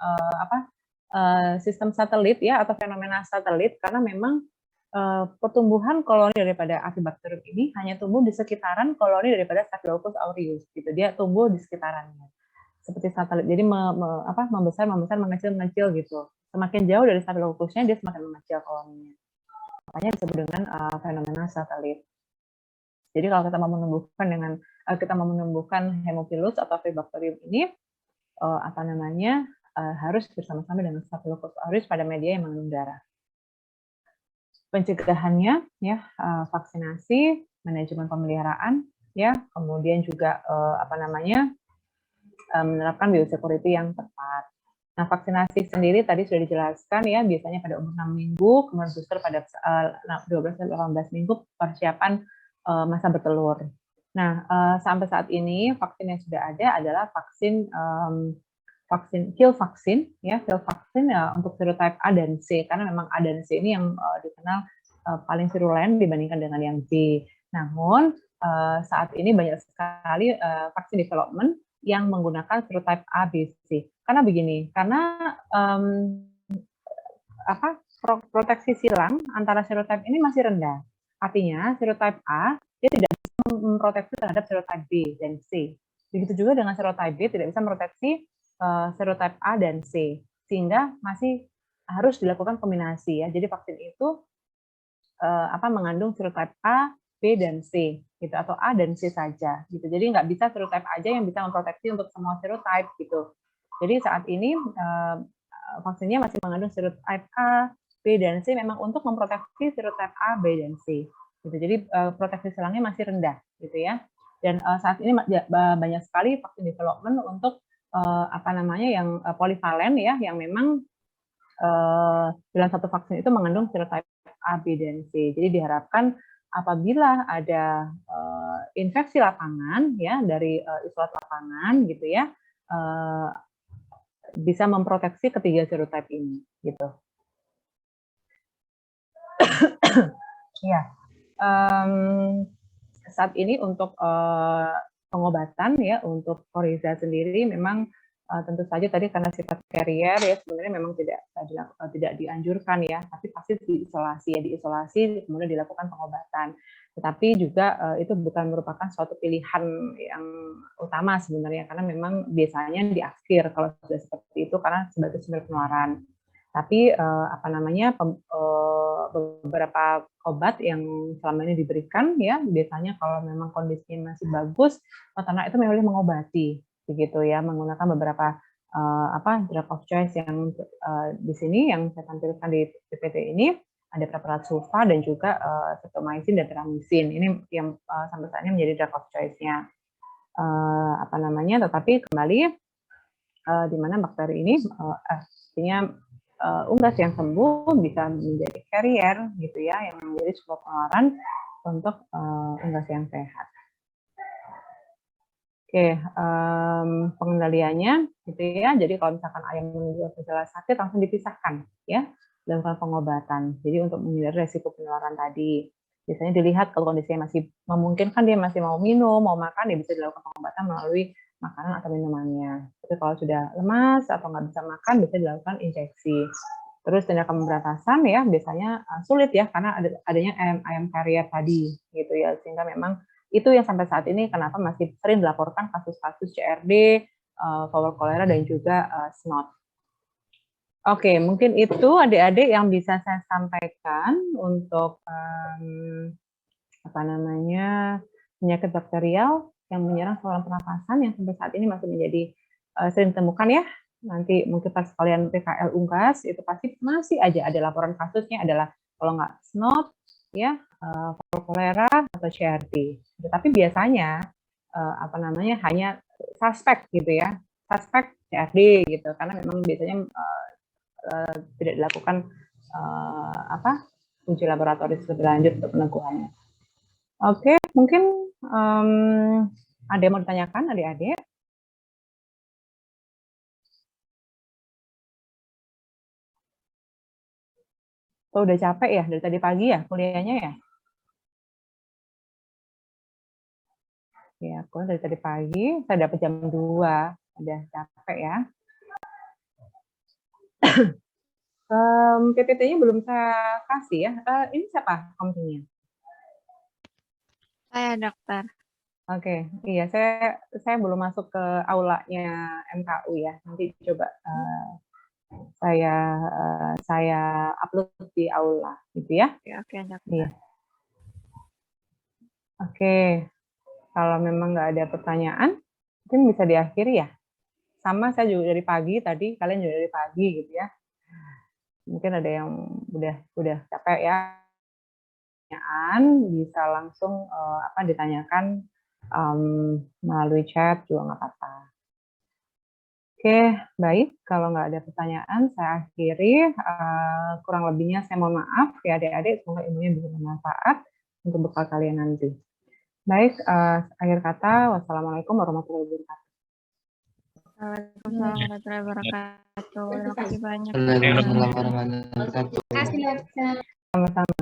sistem satelit ya atau fenomena satelit karena memang pertumbuhan koloni daripada Actibacterium ini hanya tumbuh di sekitaran koloni daripada Staphylococcus aureus gitu. Dia tumbuh di sekitarannya. Seperti satelit. Jadi membesar, mengecil gitu. Semakin jauh dari Staphylococcusnya dia semakin mengecil koloninya. Makanya disebut dengan fenomena satelit. Jadi kalau kita mau menumbuhkan Haemophilus atau Actibacterium ini harus bersama-sama dengan Staphylococcus aureus pada media yang mengandung darah. Pencegahannya ya vaksinasi, manajemen pemeliharaan ya, kemudian juga menerapkan biosecurity yang tepat. Nah, vaksinasi sendiri tadi sudah dijelaskan ya, biasanya pada umur 6 minggu, kemudian booster pada 12-18 minggu persiapan masa bertelur. Nah, sampai saat ini vaksin yang sudah ada adalah vaksin kill vaksin untuk serotype A dan C, karena memang A dan C ini yang dikenal paling virulen dibandingkan dengan yang B. Namun saat ini banyak sekali vaksin development yang menggunakan serotype A, B, C. Karena begini, proteksi silang antara serotype ini masih rendah. Artinya serotype A dia tidak bisa memproteksi terhadap serotype B dan C. Begitu juga dengan serotype B tidak bisa memproteksi serotype A dan C, sehingga masih harus dilakukan kombinasi ya. Jadi vaksin itu mengandung serotype A, B dan C gitu, atau A dan C saja gitu. Jadi nggak bisa serotype aja yang bisa memproteksi untuk semua serotype gitu. Jadi saat ini vaksinnya masih mengandung serotype A, B dan C memang untuk memproteksi serotype A, B dan C gitu. Jadi proteksi silangnya masih rendah gitu ya. Dan saat ini banyak sekali vaksin development untuk yang polivalen ya, yang memang dalam satu vaksin itu mengandung serotype A, B, dan C. Jadi diharapkan apabila ada infeksi lapangan ya dari isolat lapangan gitu ya, bisa memproteksi ketiga serotype ini gitu. Ya, saat ini untuk pengobatan ya untuk Coryza sendiri memang tentu saja tadi karena sifat carrier ya sebenarnya memang tidak dianjurkan ya, tapi pasti diisolasi kemudian dilakukan pengobatan. Tetapi juga itu bukan merupakan suatu pilihan yang utama sebenarnya, karena memang biasanya di akhir kalau sudah seperti itu karena sebagai sumber penularan. Tapi beberapa obat yang selama ini diberikan ya biasanya kalau memang kondisinya masih bagus, peternak itu memang mengobati begitu ya, menggunakan beberapa drug of choice yang di sini yang saya tampilkan di PPT ini ada preparat sulfa dan juga streptomycin dan teramisin. Ini yang sampai saat ini menjadi drug of choice-nya. Tetapi kembali di mana bakteri ini artinya unggas yang sembuh bisa menjadi carrier gitu ya, yang menjadi sebuah penularan untuk unggas yang sehat. Oke, pengendaliannya gitu ya. Jadi kalau misalkan ayam menunjukkan gejala sakit langsung dipisahkan ya, dilakukan pengobatan. Jadi untuk menghindari resiko penularan tadi. Biasanya dilihat kalau kondisinya masih memungkinkan, dia masih mau minum, mau makan, dia bisa dilakukan pengobatan melalui makanan atau minumannya. Tapi kalau sudah lemas atau nggak bisa makan, bisa dilakukan injeksi. Terus tindakan pemberantasan ya biasanya sulit ya karena adanya ayam carrier tadi gitu ya, sehingga memang itu yang sampai saat ini kenapa masih sering dilaporkan kasus-kasus CRD, fowler cholera dan juga SNOT. Oke, mungkin itu adik-adik yang bisa saya sampaikan untuk penyakit bakterial yang menyerang saluran pernapasan yang sampai saat ini masih menjadi sering ditemukan ya. Nanti mungkin pas kalian PKL unggas itu pasti masih aja ada laporan kasusnya adalah kalau nggak SNOT ya, cholera atau CRD. Tetapi biasanya hanya suspek gitu ya, suspek CRD gitu, karena memang biasanya tidak dilakukan uji laboratoris lebih lanjut untuk peneguhannya. Oke, mungkin ada yang mau ditanyakan adik-adik? Oh, udah capek ya dari tadi pagi ya kuliahnya ya? Ya, aku dari tadi pagi, saya dapat jam 2, udah capek ya. PPT-nya belum saya kasih ya. Ini siapa komtingnya? Saya dokter. Oke, iya saya belum masuk ke aulanya MKU ya. Nanti coba saya upload di aula gitu ya. Oke, dokter. Iya. Oke, kalau memang nggak ada pertanyaan, mungkin bisa diakhiri ya. Sama saya juga dari pagi tadi, kalian juga dari pagi gitu ya. Mungkin ada yang udah capek ya. Pertanyaan bisa langsung ditanyakan melalui chat juga nggak apa-apa. Oke, baik. Kalau nggak ada pertanyaan, saya akhiri. Kurang lebihnya saya mohon maaf ya adik-adik. Semoga ilmunya bisa bermanfaat untuk bekal kalian nanti. Baik, akhir kata, wassalamualaikum warahmatullahi wabarakatuh. Waalaikumsalam warahmatullahi wabarakatuh. Terima kasih banyak. Waalaikumsalam warahmatullahi wabarakatuh. Sama-sama.